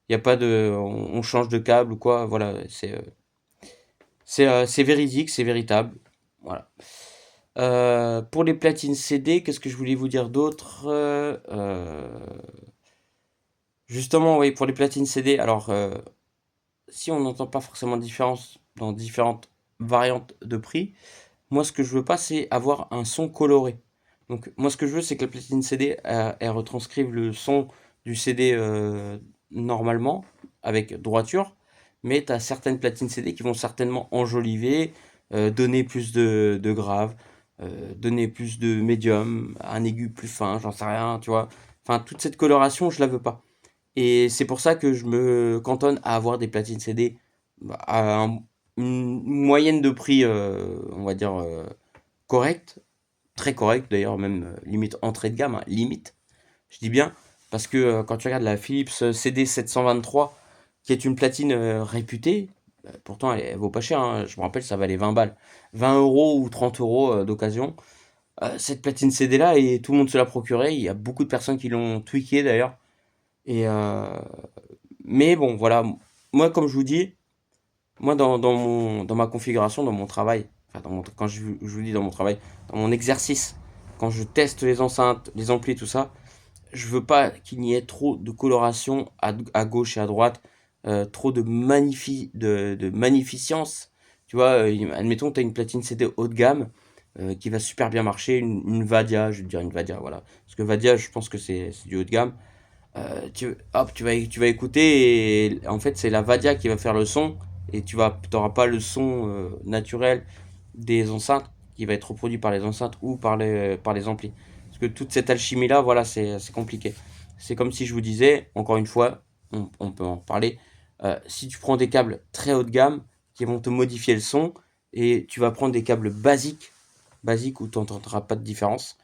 Il y a pas de. On change de câble ou quoi. Voilà, c'est véridique, c'est véritable. Voilà. Pour les platines CD, qu'est-ce que je voulais vous dire d'autre? Justement, oui, pour les platines CD, alors si on n'entend pas forcément de différence dans différentes variantes de prix, moi ce que je veux pas, c'est avoir un son coloré. Donc moi ce que je veux, c'est que la platine CD, elle retranscrive le son du CD normalement, avec droiture, mais tu as certaines platines CD qui vont certainement enjoliver, donner plus de grave, donner plus de médium, un aigu plus fin, j'en sais rien, tu vois. Enfin, toute cette coloration, je la veux pas. Et c'est pour ça que je me cantonne à avoir des platines CD à une moyenne de prix, on va dire, correcte, très correcte d'ailleurs, même limite entrée de gamme, hein, limite, je dis bien, parce que quand tu regardes la Philips CD 723, qui est une platine réputée, pourtant elle vaut pas cher, hein, je me rappelle ça valait 20 balles, 20 euros ou 30 euros d'occasion. Cette platine CD là, et tout le monde se l'a procuré, il y a beaucoup de personnes qui l'ont tweaké d'ailleurs. Et mais bon, voilà, moi comme je vous dis, moi dans ma configuration, dans mon travail, enfin quand je vous dis dans mon travail, dans mon exercice, quand je teste les enceintes, les amplis, tout ça, je veux pas qu'il y ait trop de coloration à gauche et à droite, trop de magnificence. Tu vois, admettons, tu as une platine CD haut de gamme qui va super bien marcher, une Vadia, je veux dire une Vadia, voilà. Parce que Vadia, je pense que c'est du haut de gamme. Hop, tu vas écouter et en fait, c'est la Vadia qui va faire le son et t'auras pas le son naturel des enceintes qui va être reproduit par les enceintes ou par les amplis. Parce que toute cette alchimie là, voilà, c'est compliqué. C'est comme si je vous disais, encore une fois, on peut en parler. Si tu prends des câbles très haut de gamme qui vont te modifier le son et tu vas prendre des câbles basiques où tu n'entendras pas de différence.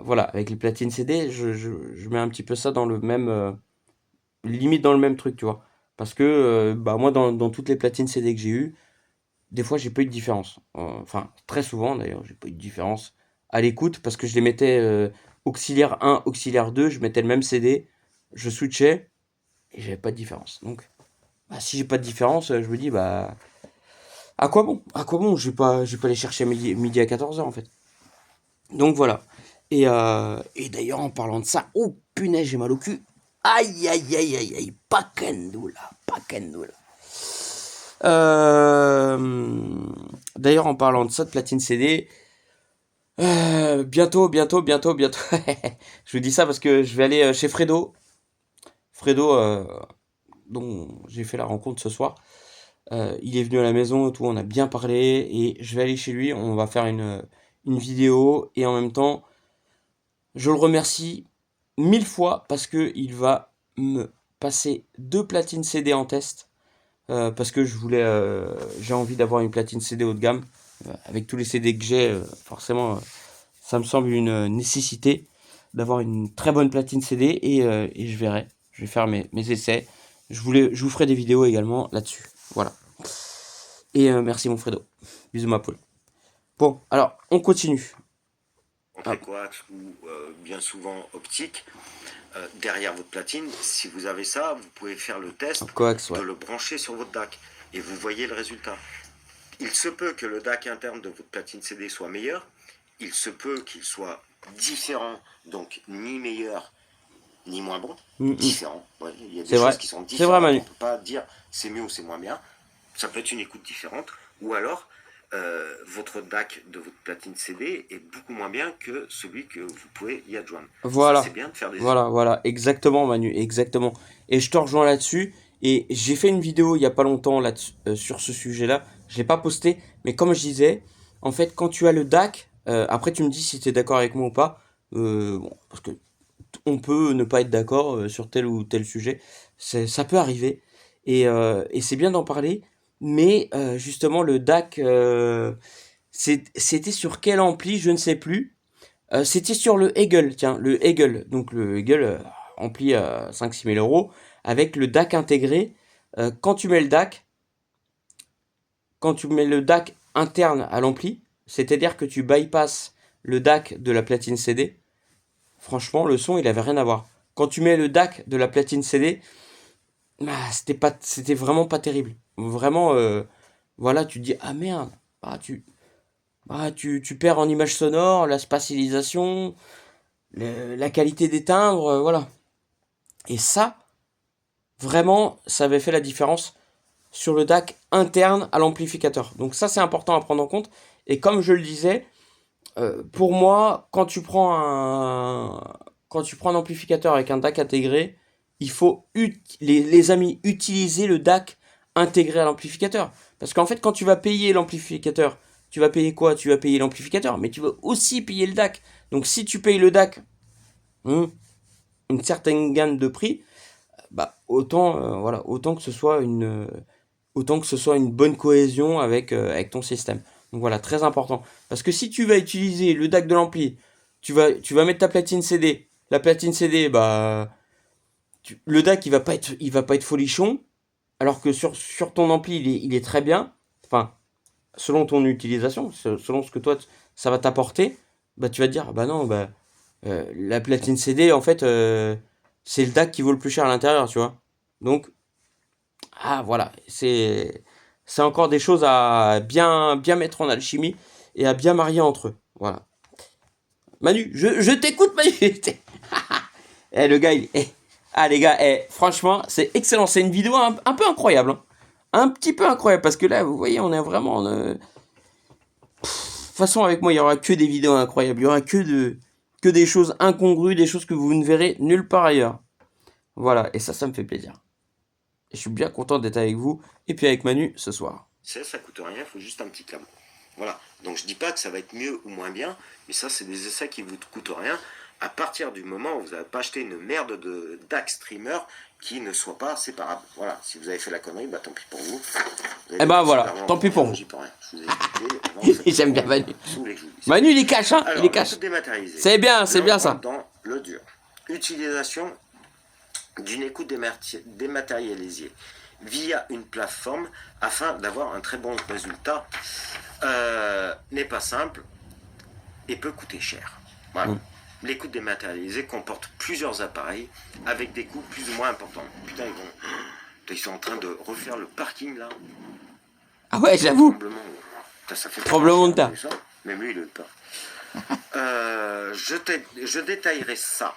Voilà, avec les platines CD, je mets un petit peu ça dans le même, limite dans le même truc, tu vois. Parce que bah, moi, dans toutes les platines CD que j'ai eues, des fois, j'ai pas eu de différence. Enfin, très souvent d'ailleurs, j'ai pas eu de différence à l'écoute parce que je les mettais auxiliaire 1, auxiliaire 2, je mettais le même CD, je switchais et j'avais pas de différence. Donc, bah, si j'ai pas de différence, je me dis, bah, à quoi bon? À quoi bon? Je vais pas aller chercher à midi à 14h en fait. Donc voilà. Et d'ailleurs, en parlant de ça, oh punaise, j'ai mal au cul. Aïe, aïe, aïe, aïe, aïe, pas Kendula, pas Kendula. D'ailleurs, en parlant de ça, de platine CD, bientôt. Je vous dis ça parce que je vais aller chez Fredo. Fredo, dont j'ai fait la rencontre ce soir. Il est venu à la maison et tout, on a bien parlé. Et je vais aller chez lui, on va faire une vidéo. Et en même temps, je le remercie 1000 fois parce que il va me passer 2 platines CD en test. Parce que j'ai envie d'avoir une platine CD haut de gamme. Avec tous les CD que j'ai, forcément, ça me semble une nécessité d'avoir une très bonne platine CD et je verrai. Je vais faire mes essais. Je vous ferai des vidéos également là-dessus. Voilà. Et merci mon Fredo. Bisous ma poule. Bon, alors, on continue. Coax ou bien souvent optique derrière votre platine. Si vous avez ça, vous pouvez faire le test Coax, ouais. de le brancher sur votre DAC et vous voyez le résultat. Il se peut que le DAC interne de votre platine CD soit meilleur, il se peut qu'il soit différent, donc ni meilleur ni moins bon, différent. Ouais, il y a des choses qui sont différentes. C'est vrai, Manu. On ne peut pas dire c'est mieux ou c'est moins bien. Ça peut être une écoute différente, ou alors votre DAC de votre platine CD est beaucoup moins bien que celui que vous pouvez y adjoindre. Voilà. C'est bien de faire des... Voilà, exactement Manu, exactement. Et je te rejoins là-dessus. Et j'ai fait une vidéo il y a pas longtemps là sur ce sujet-là. Je l'ai pas posté, mais comme je disais, en fait, quand tu as le DAC Après, tu me dis si tu es d'accord avec moi ou pas. Bon, parce que on peut ne pas être d'accord sur tel ou tel sujet. Ça peut arriver. Et c'est bien d'en parler. Mais justement, le DAC, c'était sur quel ampli, je ne sais plus. C'était sur le Hegel, tiens, le Hegel. Donc le Hegel, ampli à 5-6 000 euros, avec le DAC intégré. Quand tu mets le DAC, quand tu mets le DAC interne à l'ampli, c'est-à-dire que tu bypasses le DAC de la platine CD, franchement, le son, il avait rien à voir. Quand tu mets le DAC de la platine CD, c'était vraiment pas terrible. Vraiment, voilà, tu te dis, ah merde, tu perds en image sonore, la spatialisation, la qualité des timbres, voilà. Et ça, vraiment, ça avait fait la différence sur le DAC interne à l'amplificateur. Donc ça, c'est important à prendre en compte. Et comme je le disais, pour moi, quand tu prends un amplificateur avec un DAC intégré, il faut, les amis, utiliser le DAC intégré à l'amplificateur. Parce qu'en fait, quand tu vas payer l'amplificateur, tu vas payer quoi? Tu vas payer l'amplificateur, mais tu vas aussi payer le DAC. Donc si tu payes le DAC, une certaine gamme de prix, bah autant que ce soit une bonne cohésion avec ton système. Donc voilà, très important. Parce que si tu vas utiliser le DAC de l'ampli, tu vas mettre ta platine CD. La platine CD, bah le DAC il va pas être folichon, alors que sur ton ampli il est très bien. Enfin, selon ton utilisation, selon ce que toi ça va t'apporter, bah tu vas te dire bah non, bah la platine CD en fait c'est le DAC qui vaut le plus cher à l'intérieur, tu vois. Donc voilà, c'est encore des choses à bien mettre en alchimie et à bien marier entre eux. Voilà. Manu, je t'écoute, Manu. Le gars, les gars, franchement, c'est excellent. C'est une vidéo un peu incroyable. Hein. Un petit peu incroyable. Parce que là, vous voyez, on est vraiment... De toute façon, avec moi, il n'y aura que des vidéos incroyables. Il n'y aura que des choses incongrues, des choses que vous ne verrez nulle part ailleurs. Voilà, et ça me fait plaisir. Et je suis bien content d'être avec vous et puis avec Manu ce soir. Ça coûte rien, il faut juste un petit câble. Voilà, donc je dis pas que ça va être mieux ou moins bien, mais ça c'est des essais qui vous coûtent rien à partir du moment où vous n'avez pas acheté une merde de DAC streamer qui ne soit pas séparable. Voilà, si vous avez fait la connerie, bah tant pis pour vous. Eh ben voilà, tant pis pour vous. J'aime bien Manu. Manu il est cash, hein. Alors, il est cash. C'est bien ça. Dans le dur. Utilisation d'une écoute dématérialisée via une plateforme afin d'avoir un très bon résultat n'est pas simple et peut coûter cher. Voilà. L'écoute dématérialisée comporte plusieurs appareils avec des coûts plus ou moins importants. Putain, ils sont en train de refaire le parking là. Ah ouais, j'avoue. Ça fait Tremblement de terre. Même lui, il le peur. Je détaillerai ça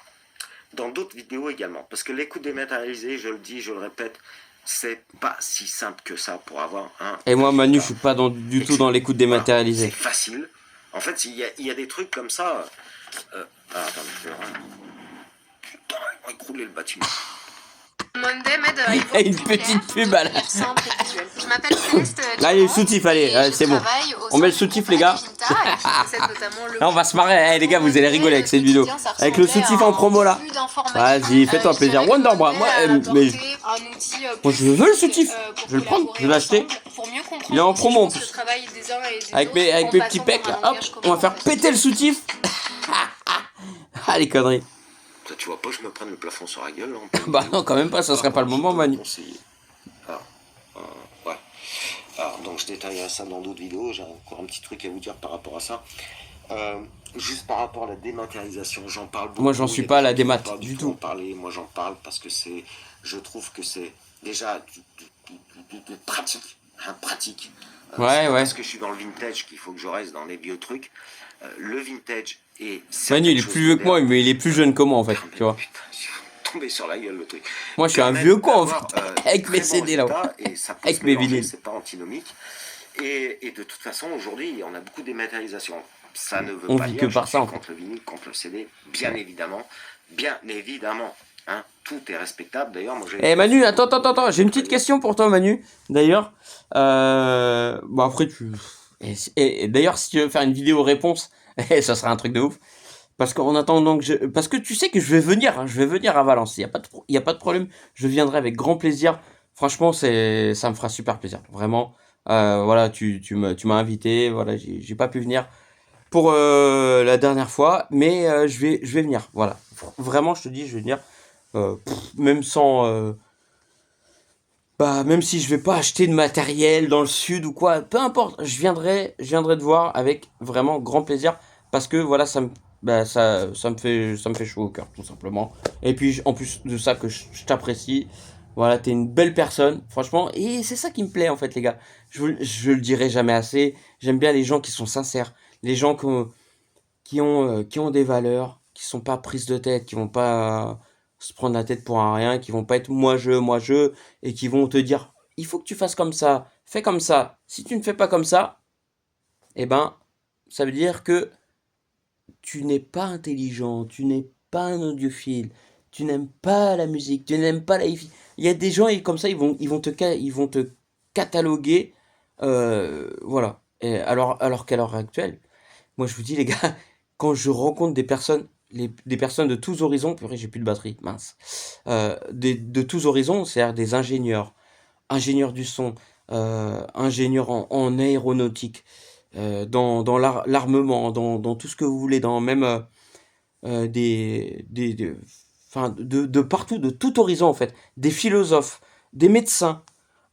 dans d'autres vidéos également. Parce que l'écoute dématérialisée, je le dis, je le répète, c'est pas si simple que ça pour avoir un... Et moi, Manu, je suis pas du tout dans l'écoute dématérialisée. C'est facile. En fait, il y a des trucs comme ça... attends, putain, il va écrouler le bâtiment. Une petite pub là. Je m'appelle Céleste. Là, il y a le soutif, allez, c'est bon. On met le soutif, les gars. Là, on va se marrer, les gars, vous allez rigoler avec cette vidéo. Avec le soutif en promo là. Vas-y, fais-toi plaisir. Wonderbra, moi, je veux le soutif. Je vais le prendre, je vais l'acheter. Il est en promo en plus. Avec mes petits pecs là, hop, on va faire péter le soutif. Ah, les conneries. Tu vois pas, je me prenne le plafond sur la gueule. Bah non, quand même pas, ça serait pas le moment, Manu. Ouais. Alors, donc je détaillerai ça dans d'autres vidéos. J'ai encore un petit truc à vous dire par rapport à ça. Juste par rapport à la dématérialisation, j'en parle beaucoup. Moi, j'en suis pas à la démat du tout. Moi, j'en parle parce que je trouve que c'est déjà du pratique. Pratique. Ouais. Parce que je suis dans le vintage qu'il faut que je reste dans les vieux trucs. Le vintage et Manu, il est plus vieux que moi, mais il est plus jeune que moi en fait, tu vois. Putain, je vais tomber sur la gueule le truc. Moi, je suis un vieux con en fait, avec mes CD là, avec mes vinyles. C'est pas antinomique. Et de toute façon, aujourd'hui, on a beaucoup de dématérialisation. Ça ne veut pas dire que par ça, contre le vinyle, contre le CD, bien évidemment. Hein, tout est respectable. D'ailleurs, moi, j'ai... Manu, attends, j'ai une petite question pour toi, Manu. D'ailleurs, bon après et d'ailleurs, si tu veux faire une vidéo réponse Et ça sera un truc de ouf. Parce qu'en attendant parce que tu sais que je vais venir, hein, je vais venir à Valence. Il y a pas de problème. Je viendrai avec grand plaisir. Franchement, ça me fera super plaisir. Vraiment. Voilà, tu m'as invité. Voilà, j'ai pas pu venir pour la dernière fois, mais je vais venir. Voilà. Vraiment, je te dis, je vais venir. Même sans, bah, même si je vais pas acheter de matériel dans le sud ou quoi, peu importe, je viendrai te voir avec vraiment grand plaisir parce que voilà, bah, ça me fait chaud au cœur, tout simplement. Et puis, en plus de ça, que je t'apprécie, voilà, t'es une belle personne, franchement, et c'est ça qui me plaît, en fait, les gars. Je le dirai jamais assez, j'aime bien les gens qui sont sincères, les gens qui ont des valeurs, qui sont pas prises de tête, qui vont pas se prendre la tête pour un rien, qui vont pas être moi je, et qui vont te dire, il faut que tu fasses comme ça, fais comme ça. Si tu ne fais pas comme ça, eh ben, ça veut dire que tu n'es pas intelligent, tu n'es pas un audiophile, tu n'aimes pas la musique, tu n'aimes pas la hi-fi. Il y a des gens, comme ça, ils vont te cataloguer, voilà. Et alors qu'à l'heure actuelle, moi, je vous dis, les gars, quand je rencontre des personnes, des personnes de tous horizons, purée, j'ai plus de batterie, mince, de tous horizons, c'est-à-dire des ingénieurs, ingénieurs du son, ingénieurs en aéronautique, dans l'armement, dans tout ce que vous voulez, dans même enfin, de partout, de tout horizon, en fait, des philosophes, des médecins,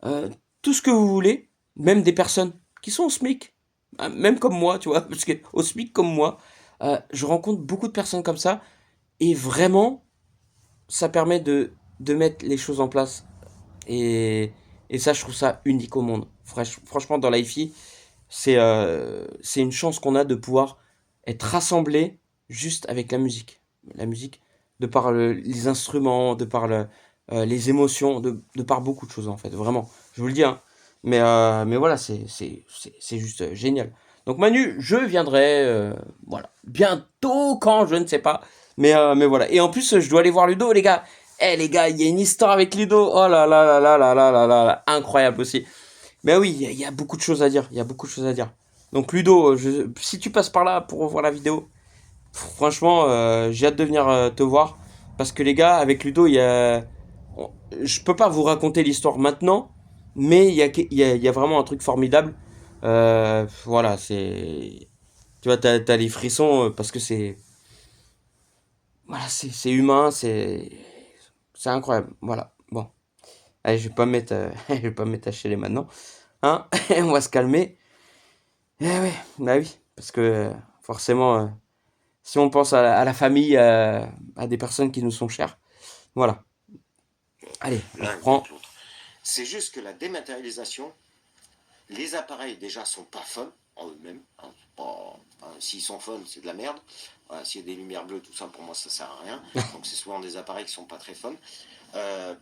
euh, tout ce que vous voulez, même des personnes qui sont au SMIC, hein, même comme moi, tu vois, parce que au SMIC comme moi, je rencontre beaucoup de personnes comme ça, et vraiment, ça permet de mettre les choses en place, et, et ça, je trouve ça unique au monde. Franchement, dans l'IFI, c'est une chance qu'on a de pouvoir être rassemblés juste avec la musique. La musique, de par les instruments, de par les émotions, de par beaucoup de choses en fait, vraiment. Je vous le dis, hein. Mais voilà, c'est juste génial. Donc Manu, je viendrai, voilà, bientôt quand, je ne sais pas. Mais voilà. Et en plus, je dois aller voir Ludo, les gars. Eh les gars, il y a une histoire avec Ludo. Oh là là là là là là là là là. Incroyable aussi. Mais oui, il y a beaucoup de choses à dire. Il y a beaucoup de choses à dire. Donc Ludo, si tu passes par là pour voir la vidéo, franchement, j'ai hâte de venir te voir. Parce que les gars, avec Ludo, je peux pas vous raconter l'histoire maintenant, mais il y a vraiment un truc formidable. Voilà, c'est... Tu vois, t'as les frissons parce que c'est... Voilà, c'est humain, c'est incroyable. Voilà, bon. Allez, je vais pas me mettre, je vais pas me mettre à chialer maintenant. Hein. On va se calmer. Eh ouais, bah oui, parce que forcément, si on pense à la famille, à des personnes qui nous sont chères, voilà. Allez, on L'un reprend. contre l'autre. C'est juste que la dématérialisation, les appareils déjà sont pas fun en eux-mêmes. Hein, s'ils sont fun, c'est de la merde. Voilà, s'il y a des lumières bleues, tout ça, pour moi, ça sert à rien. Donc c'est souvent des appareils qui sont pas très fun.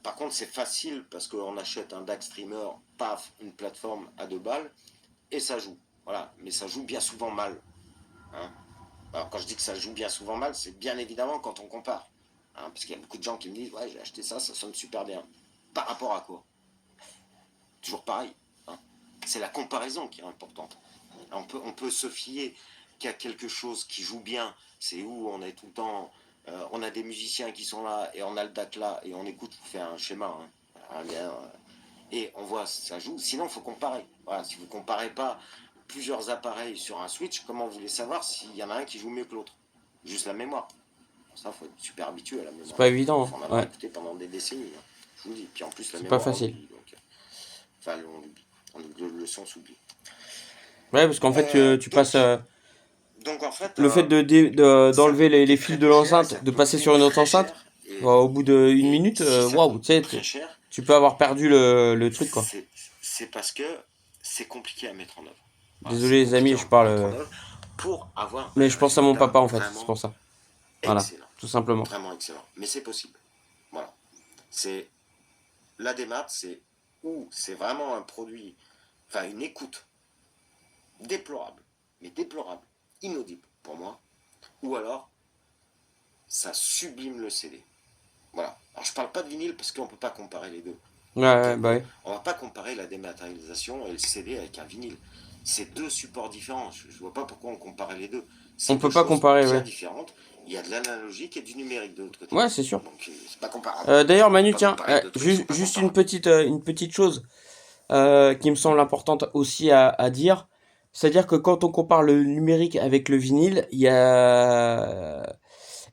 Par contre, c'est facile parce qu'on achète un DAC streamer, paf, une plateforme à 2 balles, et ça joue. Voilà, mais ça joue bien souvent mal. Hein. Alors quand je dis que ça joue bien souvent mal, c'est bien évidemment quand on compare. Hein, parce qu'il y a beaucoup de gens qui me disent, ouais, j'ai acheté ça, ça sonne super bien. Par rapport à quoi? Toujours pareil. Hein. C'est la comparaison qui est importante. On peut se fier qu'à quelque chose qui joue bien. C'est où on est tout le temps. On a des musiciens qui sont là et on a le DAC là et on écoute, vous faites un schéma. Hein. Et on voit ça joue. Sinon, il faut comparer. Voilà, si vous ne comparez pas plusieurs appareils sur un Switch, comment vous voulez savoir s'il y en a un qui joue mieux que l'autre? Juste la mémoire. Ça, il faut être super habitué à la C'est mémoire. pas Il évident, faut en hein. avoir Ouais, écouté pendant des décennies. Hein. Je vous dis. Puis en plus, la c'est pas mémoire, on facile. oublie. Donc, enfin, on oublie. Le son s'oublie. Ouais, parce qu'en fait, tu Donc, passes... donc, en fait, le fait ça d'enlever peut les coûter fils très de peu cher, ça l'enceinte, de peut passer coûter sur une autre très enceinte, cher. au bout d'une Et minute, si ça waouh, coûte tu sais, très cher, tu peux avoir perdu le truc, quoi. c'est parce que c'est compliqué à mettre en œuvre. Voilà, c'est Désolé les amis, compliqué je à mettre en parle... œuvre pour avoir mais un je pense à mon résultat papa, en fait, c'est vraiment pour ça. Voilà, excellent. tout simplement. Vraiment excellent. Mais c'est possible. Voilà. C'est la démat, c'est vraiment un produit, enfin une écoute déplorable, mais déplorable, inaudible pour moi, ou alors ça sublime le CD. Voilà. Alors je parle pas de vinyle parce qu'on peut pas comparer les deux. Ouais, Ok. ouais, bah ouais. On va pas comparer la dématérialisation et le CD avec un vinyle. C'est deux supports différents. Je vois pas pourquoi on comparait les deux. c'est On peut deux pas choses comparer, bien ouais. différentes. Il y a de l'analogique et du numérique de l'autre côté. Ouais, c'est sûr. Donc c'est pas comparable. D'ailleurs, On Manu, peut pas tiens, comparer deux trucs qui sont pas juste comparables. une petite chose qui me semble importante aussi à dire. C'est-à-dire que quand on compare le numérique avec le vinyle, il y a...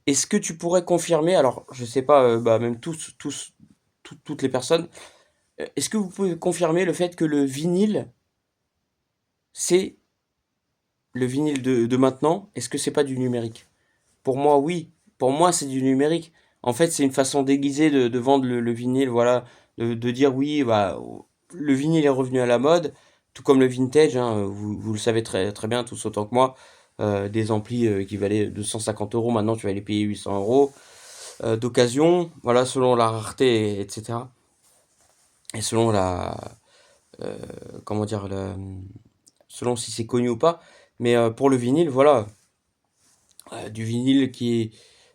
Est-ce que tu pourrais confirmer, alors je sais pas, bah, même toutes les personnes, est-ce que vous pouvez confirmer le fait que le vinyle, c'est le vinyle de maintenant, est-ce que c'est pas du numérique? Pour moi, oui. Pour moi, c'est du numérique. En fait, c'est une façon déguisée de vendre le vinyle, voilà, de dire oui, bah, le vinyle est revenu à la mode, tout comme le vintage, hein, vous le savez très bien, tous autant que moi. Des amplis qui valaient 250 euros, maintenant tu vas les payer 800 euros d'occasion, voilà, selon la rareté, etc. Et selon comment dire, selon si c'est connu ou pas. Mais pour le vinyle, voilà, du vinyle qui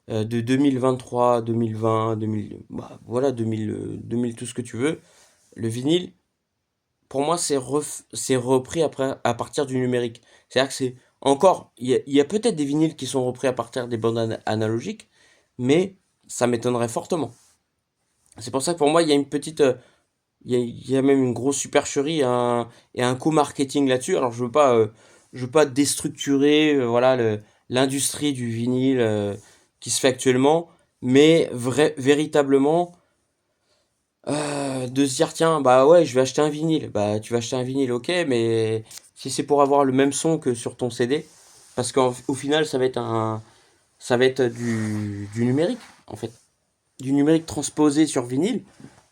est de 2023, 2020, 2000, bah, voilà, 2000, 2000, tout ce que tu veux. Le vinyle, pour moi, c'est repris après, à partir du numérique. C'est-à-dire que c'est encore, il y a peut-être des vinyles qui sont repris à partir des bandes analogiques, mais ça m'étonnerait fortement. C'est pour ça que pour moi, il y a une petite, il y a même une grosse supercherie et un co-marketing là-dessus. Alors je veux pas déstructurer voilà l'industrie du vinyle qui se fait actuellement, mais véritablement de se dire tiens bah ouais je vais acheter un vinyle. Bah tu vas acheter un vinyle ok, mais si c'est pour avoir le même son que sur ton CD, parce qu'au final ça va être du numérique en fait, du numérique transposé sur vinyle.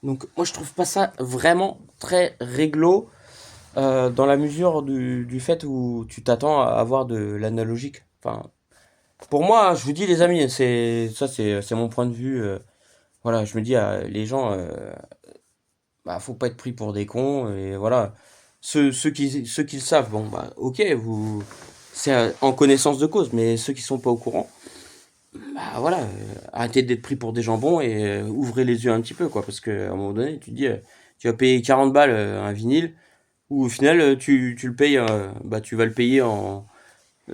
Donc moi je trouve pas ça vraiment très réglo dans la mesure du fait où tu t'attends à avoir de l'analogique. Enfin, pour moi, je vous dis les amis, c'est mon point de vue. Voilà, je me dis les gens, bah faut pas être pris pour des cons et voilà. Ceux qui le savent, bon bah ok, vous c'est en connaissance de cause, mais ceux qui sont pas au courant, bah voilà, arrêtez d'être pris pour des jambons et ouvrez les yeux un petit peu, quoi, parce que à un moment donné, tu te dis, tu vas payer 40 balles un vinyle, ou au final, tu le payes, bah tu vas le payer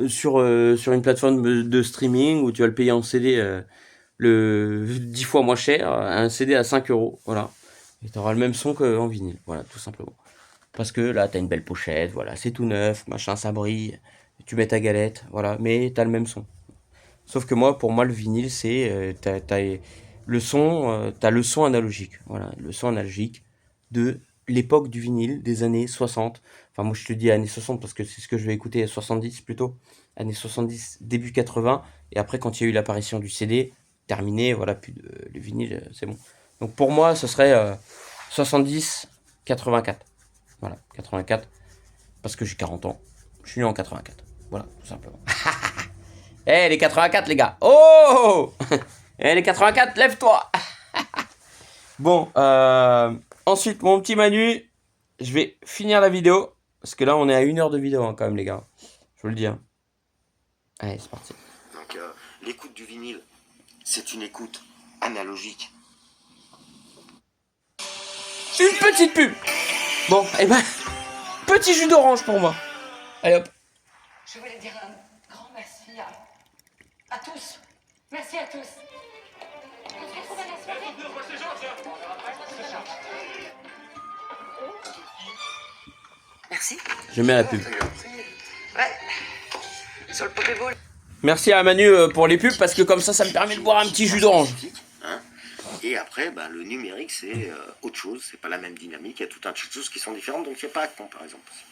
sur une plateforme de streaming, ou tu vas le payer en CD 10 fois moins cher, un CD à 5 euros, voilà. Et tu auras le même son qu'en vinyle, voilà, tout simplement. Parce que là, t'as une belle pochette, voilà, c'est tout neuf, machin, ça brille, tu mets ta galette, voilà, mais t'as le même son. Sauf que moi, pour moi, le vinyle, c'est le son, t'as le son analogique. Voilà, le son analogique de l'époque du vinyle des années 60. Enfin, moi, je te dis années 60 parce que c'est ce que je vais écouter, 70 plutôt. Années 70, début 80. Et après, quand il y a eu l'apparition du CD, terminé, voilà, plus de le vinyle, c'est bon. Donc pour moi, ce serait 70, 84. Voilà, 84. Parce que j'ai 40 ans. Je suis né en 84. Voilà, tout simplement. Eh, les 84, les gars. Oh. Eh, les 84, lève-toi. Bon, ensuite, mon petit Manu, je vais finir la vidéo. Parce que là, on est à 1 heure de vidéo, hein, quand même, les gars. Je vous le dis. Hein. Allez, c'est parti. Donc l'écoute du vinyle, c'est une écoute analogique. Une petite pub. Bon, et ben, petit jus d'orange pour moi. Allez hop. Je voulais dire un grand merci à tous. Merci à tous. Merci. Je mets la pub. Ouais. Sur le Pokéball. Merci à Manu pour les pubs parce que comme ça me permet de boire un petit jus d'orange. Hein. Et après, ben, le numérique, c'est autre chose. C'est pas la même dynamique. Il y a tout un tas de choses qui sont différentes. Donc, il n'y a pas de comparaison possible.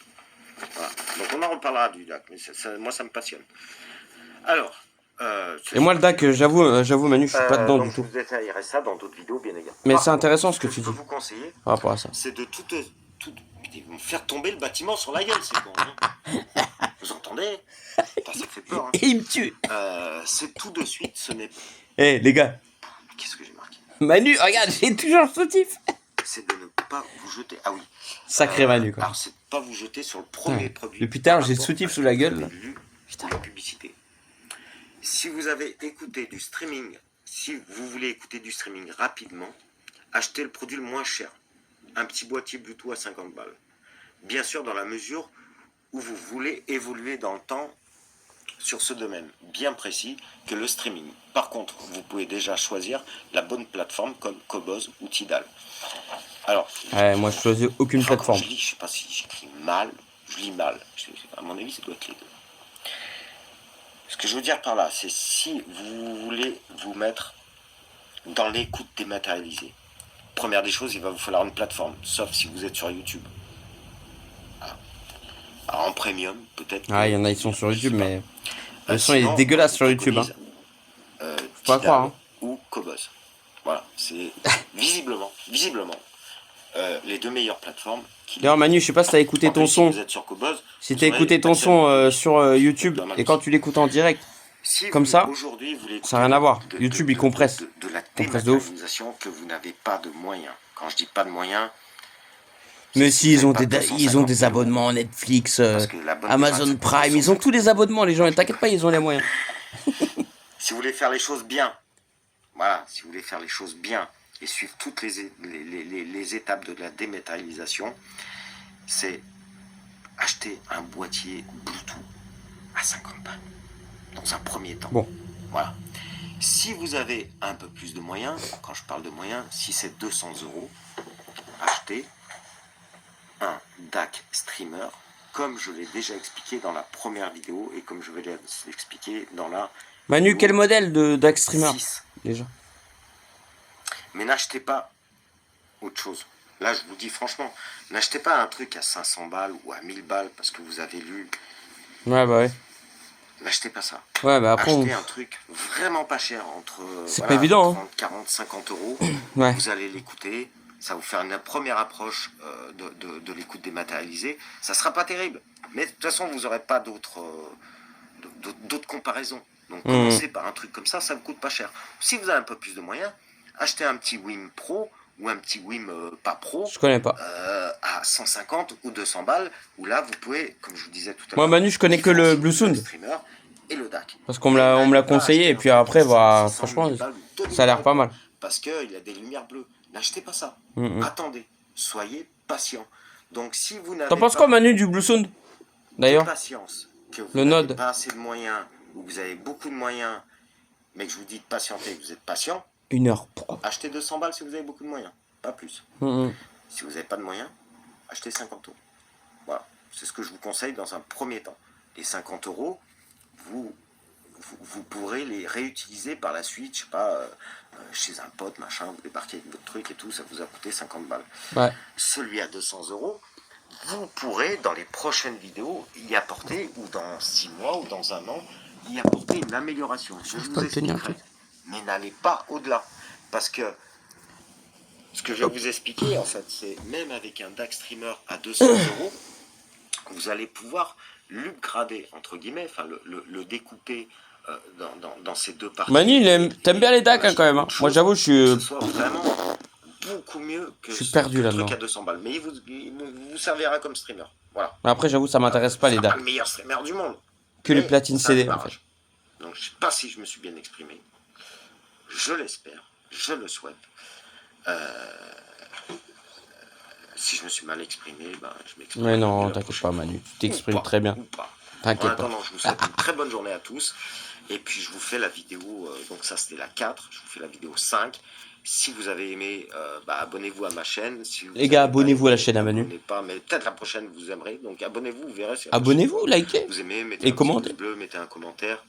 Voilà. Donc, on en reparlera du DAC. Mais moi, ça me passionne. Alors. Et moi, le DAC, j'avoue, Manu, je suis pas dedans donc du tout. je vous détaillerai ça dans d'autres vidéos, bien évidemment. Mais c'est intéressant ce que tu je peux dis vous conseiller, par rapport à ça. c'est de tout ils vont faire tomber le bâtiment sur la gueule, c'est bon. Hein. Vous entendez? Putain, ça fait peur. Hein. Et il me tue. C'est tout de suite, ce n'est pas. Eh, les gars. Qu'est-ce que j'ai marqué? Manu, regarde, j'ai toujours le soutif. C'est de ne pas vous jeter. Ah oui. Sacré Manu, quoi. Alors, c'est de ne pas vous jeter sur le premier produit. Depuis tard, j'ai le soutif sous la gueule. Là. Putain, la publicité. Si vous avez écouté du streaming, si vous voulez écouter du streaming rapidement, achetez le produit le moins cher. Un petit boîtier Bluetooth à 50 balles. Bien sûr, dans la mesure où vous voulez évoluer dans le temps sur ce domaine bien précis que le streaming. Par contre, vous pouvez déjà choisir la bonne plateforme comme Cobuzz ou Tidal. Alors, Ouais, moi je choisis aucune enfin, quand plateforme. je lis, je sais pas si j'écris mal, je lis mal. À mon avis, ça doit être les deux. Ce que je veux dire par là, c'est si vous voulez vous mettre dans l'écoute dématérialisée, première des choses, il va vous falloir une plateforme, sauf si vous êtes sur YouTube. Alors, en premium, peut-être. Ah, il y en a, ils sont sur YouTube, je sais mais. pas. Le son il est dégueulasse sur YouTube. Hein. Faut pas croire, hein. Ou Cobuzz. Voilà, c'est visiblement, les deux meilleures plateformes. D'ailleurs, Manu, je sais pas si t'as écouté En ton plus, son. Si vous êtes sur Cobuzz, Si vous t'as aurez écouté ton accès son à sur YouTube pas mal et quand aussi. tu l'écoutes en direct, Si comme vous, ça, aujourd'hui, vous voulez ça n'a rien à voir. de- YouTube, de- il compresse. de la Compresse de ouf. dématérialisation que vous n'avez pas de moyens. Quand je dis pas de moyens, mais c'est si, ils vous ont n'avez des, pas ils ont 250 des 000 abonnements Netflix, parce que l'abonnement, Amazon c'est Prime, ils ont tous des abonnements, les gens. Et t'inquiète pas, ils ont les moyens. Si vous voulez faire les choses bien, voilà, si vous voulez faire les choses bien et suivre toutes les étapes de la dématérialisation, c'est acheter un boîtier Bluetooth à 50 balles dans un premier temps. Bon. Voilà. Si vous avez un peu plus de moyens, quand je parle de moyens, si c'est 200 €, achetez un DAC streamer, comme je l'ai déjà expliqué dans la première vidéo et comme je vais l'expliquer dans la Manu, quel modèle de DAX Streamer 6. déjà? Mais n'achetez pas autre chose. Là, je vous dis franchement, n'achetez pas un truc à 500 balles ou à 1000 balles parce que vous avez lu. Ouais, bah ouais. N'achetez pas ça. Ouais, bah après, Achetez un truc vraiment pas cher, entre C'est pas évident, 30, 40, 50 €. Ouais. Vous allez l'écouter. Ça va vous faire une première approche de l'écoute dématérialisée. Ça sera pas terrible. Mais de toute façon, vous n'aurez pas d'autres comparaisons. Donc commencez par un truc comme ça vous coûte pas cher. Si vous avez un peu plus de moyens, achetez un petit Wim Pro ou un petit Wim pas Pro Je connais pas. à 150 ou 200 balles, où là vous pouvez, comme je vous disais tout à l'heure, Moi, Manu, je connais que le différencier Blue Sound. streamer et le DAC. Parce qu'on me l'a conseillé, et puis après, bah, franchement, ça a l'air pas mal. Parce qu'il y a des lumières bleues. N'achetez pas ça. Attendez. Soyez patient. Donc si vous n'avez T'en penses pas quoi, Manu, du Blue Sound de d'ailleurs? patience, que vous Le n'avez Node. pas assez de moyens, ou vous avez beaucoup de moyens, mais que je vous dis de patienter, que vous êtes patient, 1 heure. achetez 200 balles si vous avez beaucoup de moyens. Pas plus. Si vous n'avez pas de moyens, achetez 50 €. Voilà. C'est ce que je vous conseille dans un premier temps. Les 50 €, vous pourrez les réutiliser par la suite, je sais pas, chez un pote, machin, vous débarquez avec votre truc et tout, ça vous a coûté 50 balles. Ouais. Celui à 200 €, vous pourrez, dans les prochaines vidéos, y apporter, ou dans 6 mois, ou dans un an, y apporter une amélioration. Je vous pas le tenir, expliquerai. le truc. Mais n'allez pas au-delà. Parce que ce que je vais vous expliquer, en fait, c'est même avec un DAC streamer à 200 €, vous allez pouvoir l'upgrader, entre guillemets, enfin le découper dans ces deux parties. Manu, t'aimes bien les DAC hein, quand même. Hein. Moi, j'avoue, Que ce soit vraiment beaucoup mieux que Je suis perdu que le là-dedans. truc à 200 balles. Mais il vous servira comme streamer. Voilà. Mais après, j'avoue, ça m'intéresse pas les Ce sera DAC. pas le meilleur streamer du monde. Que les Mais platines c'est un CD, en démarrage. fait. Donc je sais pas si je me suis bien exprimé. Je l'espère. Je le souhaite. Si je me suis mal exprimé, ben, je m'exprime. Mais non, t'inquiète pas, Manu. Tu t'exprimes très bien. Ou pas. En T'inquiète pas. attendant, je vous souhaite une très bonne journée à tous. Et puis je vous fais la vidéo, donc ça c'était la 4, je vous fais la vidéo 5. Si vous avez aimé, abonnez-vous à ma chaîne. Si vous Les gars, avez pas abonnez-vous à la aimé, chaîne à Manu. abonnez pas, mais peut-être la prochaine vous aimerez. Donc abonnez-vous, vous verrez. Abonnez-vous, likez. Vous aimez, mettez Et un petit commentez. pouce bleu, mettez un commentaire.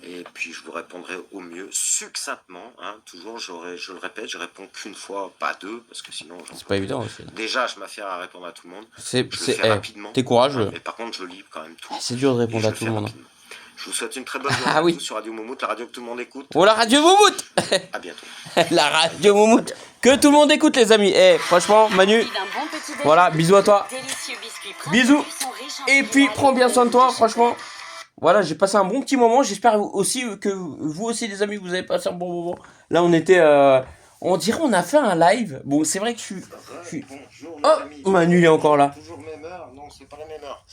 Et puis je vous répondrai au mieux, succinctement. Hein, toujours, je le répète, je réponds qu'une fois, pas deux, parce que sinon j'en C'est peux pas plus. évident aussi. Déjà, je m'affaire à répondre à tout le monde. C'est, Je le fais rapidement. t'es courageux. Mais par contre, je lis quand même tout. C'est dur de Et répondre je à le tout fais le monde. rapidement. Je vous souhaite une très bonne journée Ah à oui. tous sur Radio Moumout, la radio que tout le monde écoute. Oh, la radio Moumout. À bientôt. La radio Moumout. Que tout le monde écoute, les amis. Eh, franchement, Manu, D'un bon petit déjeuner, voilà, bisous à toi. délicieux biscuits Bisous. sont riches en Et puis, céréales prends bien soin de toi, et franchement. Voilà, j'ai passé un bon petit moment. J'espère aussi que vous aussi, les amis, vous avez passé un bon moment. Là, on était... on dirait on a fait un live. Bon, c'est vrai que je suis... Bonjour, Oh, Manu, il est encore là. Toujours même heure. Non, c'est pas la même heure.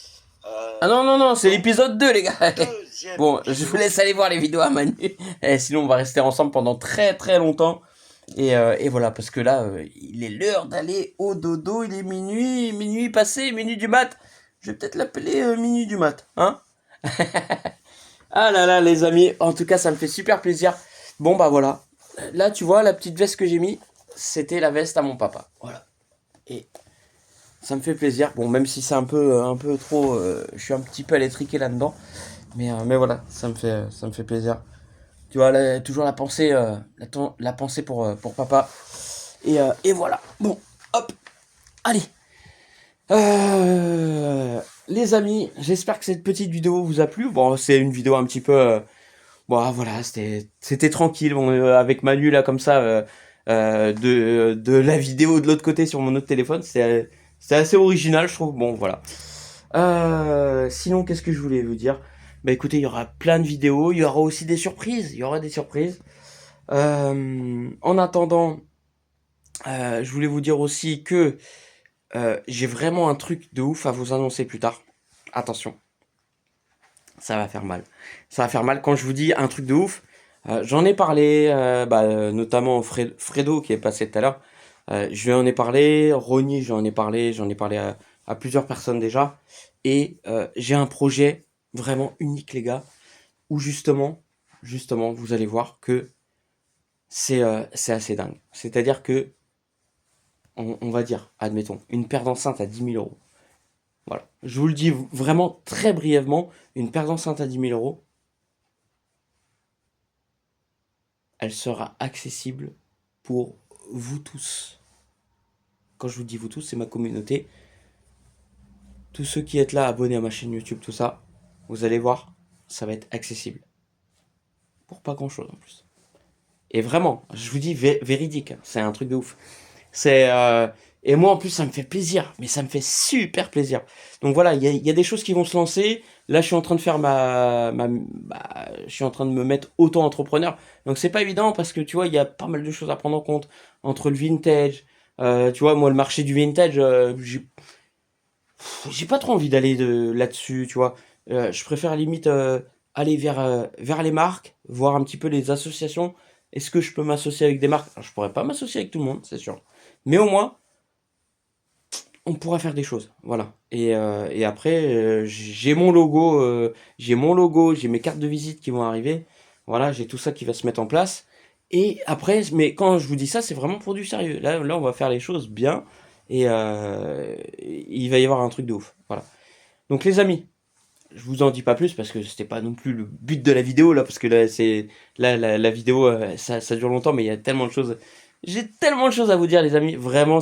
Ah non, c'est l'épisode 2, les gars. Deuxième Bon, je vous laisse aller voir les vidéos à Manu. Sinon, on va rester ensemble pendant très très longtemps. Et voilà, parce que là, il est l'heure d'aller au dodo. Il est minuit passé, minuit du mat. Je vais peut-être l'appeler minuit du mat. Hein. Ah là là, les amis, en tout cas, ça me fait super plaisir. Bon, bah voilà. Là, tu vois, la petite veste que j'ai mis, c'était la veste à mon papa. Voilà. Et ça me fait plaisir. Bon, même si c'est un peu trop... je suis un petit peu électriqué là-dedans. Mais voilà, ça me fait plaisir. Tu vois, toujours la pensée, la pensée pour papa. Et voilà. Bon, hop, allez. Les amis, j'espère que cette petite vidéo vous a plu. Bon, c'est une vidéo un petit peu... bon, voilà, c'était tranquille. Bon, avec Manu, là, comme ça, de la vidéo de l'autre côté sur mon autre téléphone. C'est assez original, je trouve. Bon, voilà. Sinon, qu'est-ce que je voulais vous dire? Bah écoutez, il y aura plein de vidéos. Il y aura aussi des surprises. Il y aura des surprises. En attendant, je voulais vous dire aussi que j'ai vraiment un truc de ouf à vous annoncer plus tard. Attention, ça va faire mal. Ça va faire mal quand je vous dis un truc de ouf. J'en ai parlé, notamment Fredo qui est passé tout à l'heure. Je lui en ai parlé, Ronnie, j'en ai parlé à plusieurs personnes déjà. Et j'ai un projet vraiment unique, les gars, où justement, vous allez voir que c'est assez dingue. C'est-à-dire que, on va dire, admettons, une paire d'enceintes à 10 000 euros. Voilà. Je vous le dis vraiment très brièvement, une paire d'enceintes à 10 000 euros, elle sera accessible pour vous tous. Quand je vous dis vous tous, c'est ma communauté. Tous ceux qui êtes là, abonnés à ma chaîne YouTube, tout ça, vous allez voir, ça va être accessible. Pour pas grand chose en plus. Et vraiment, je vous dis véridique, hein, c'est un truc de ouf. C'est et moi en plus ça me fait plaisir, mais ça me fait super plaisir. Donc voilà, il y a des choses qui vont se lancer. Là, je suis en train de faire je suis en train de me mettre auto-entrepreneur. Donc c'est pas évident parce que tu vois, il y a pas mal de choses à prendre en compte entre le vintage. Tu vois, moi le marché du vintage, j'ai pas trop envie d'aller là-dessus, tu vois. Je préfère limite aller vers les marques, voir un petit peu les associations. Est-ce que je peux m'associer avec des marques? Alors, je pourrais pas m'associer avec tout le monde, c'est sûr. Mais au moins, on pourra faire des choses. Voilà. Et après, j'ai mon logo, j'ai mes cartes de visite qui vont arriver. Voilà, j'ai tout ça qui va se mettre en place. Et après, mais quand je vous dis ça, c'est vraiment pour du sérieux. Là, on va faire les choses bien. Et il va y avoir un truc de ouf. Voilà. Donc les amis, je vous en dis pas plus parce que c'était pas non plus le but de la vidéo là, parce que la vidéo ça dure longtemps, mais il y a tellement de choses. J'ai tellement de choses à vous dire, les amis. Vraiment,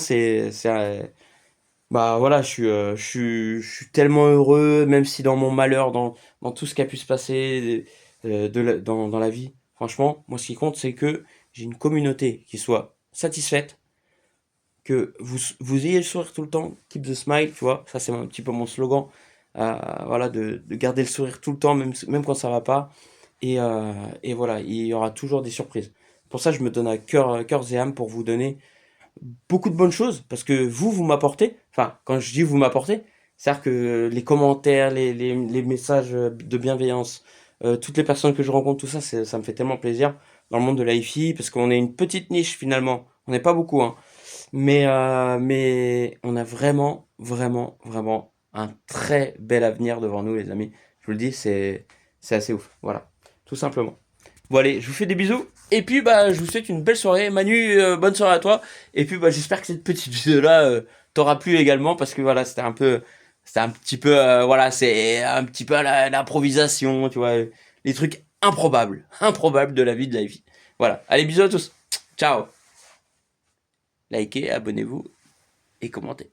bah voilà, je suis tellement heureux, même si dans mon malheur, dans tout ce qui a pu se passer dans la vie, franchement, moi ce qui compte, c'est que j'ai une communauté qui soit satisfaite, que vous ayez le sourire tout le temps, keep the smile, tu vois, ça c'est un petit peu mon slogan, voilà, de garder le sourire tout le temps, même quand ça va pas, et voilà, il y aura toujours des surprises. Pour ça, je me donne à cœur et âme pour vous donner beaucoup de bonnes choses, parce que vous m'apportez, enfin, quand je dis vous m'apportez, c'est-à-dire que les commentaires, les messages de bienveillance, toutes les personnes que je rencontre, tout ça, ça me fait tellement plaisir dans le monde de l'IFI, parce qu'on est une petite niche finalement, on n'est pas beaucoup, hein, mais on a vraiment un très bel avenir devant nous, les amis. Je vous le dis, c'est assez ouf, voilà, tout simplement. Bon allez, je vous fais des bisous. Et puis bah je vous souhaite une belle soirée. Manu, bonne soirée à toi. Et puis bah j'espère que cette petite vidéo là t'aura plu également parce que voilà, c'était un petit peu voilà, c'est un petit peu à l'improvisation, tu vois, les trucs improbables de la vie de la vie. Voilà. Allez, bisous à tous. Ciao. Likez, abonnez-vous et commentez.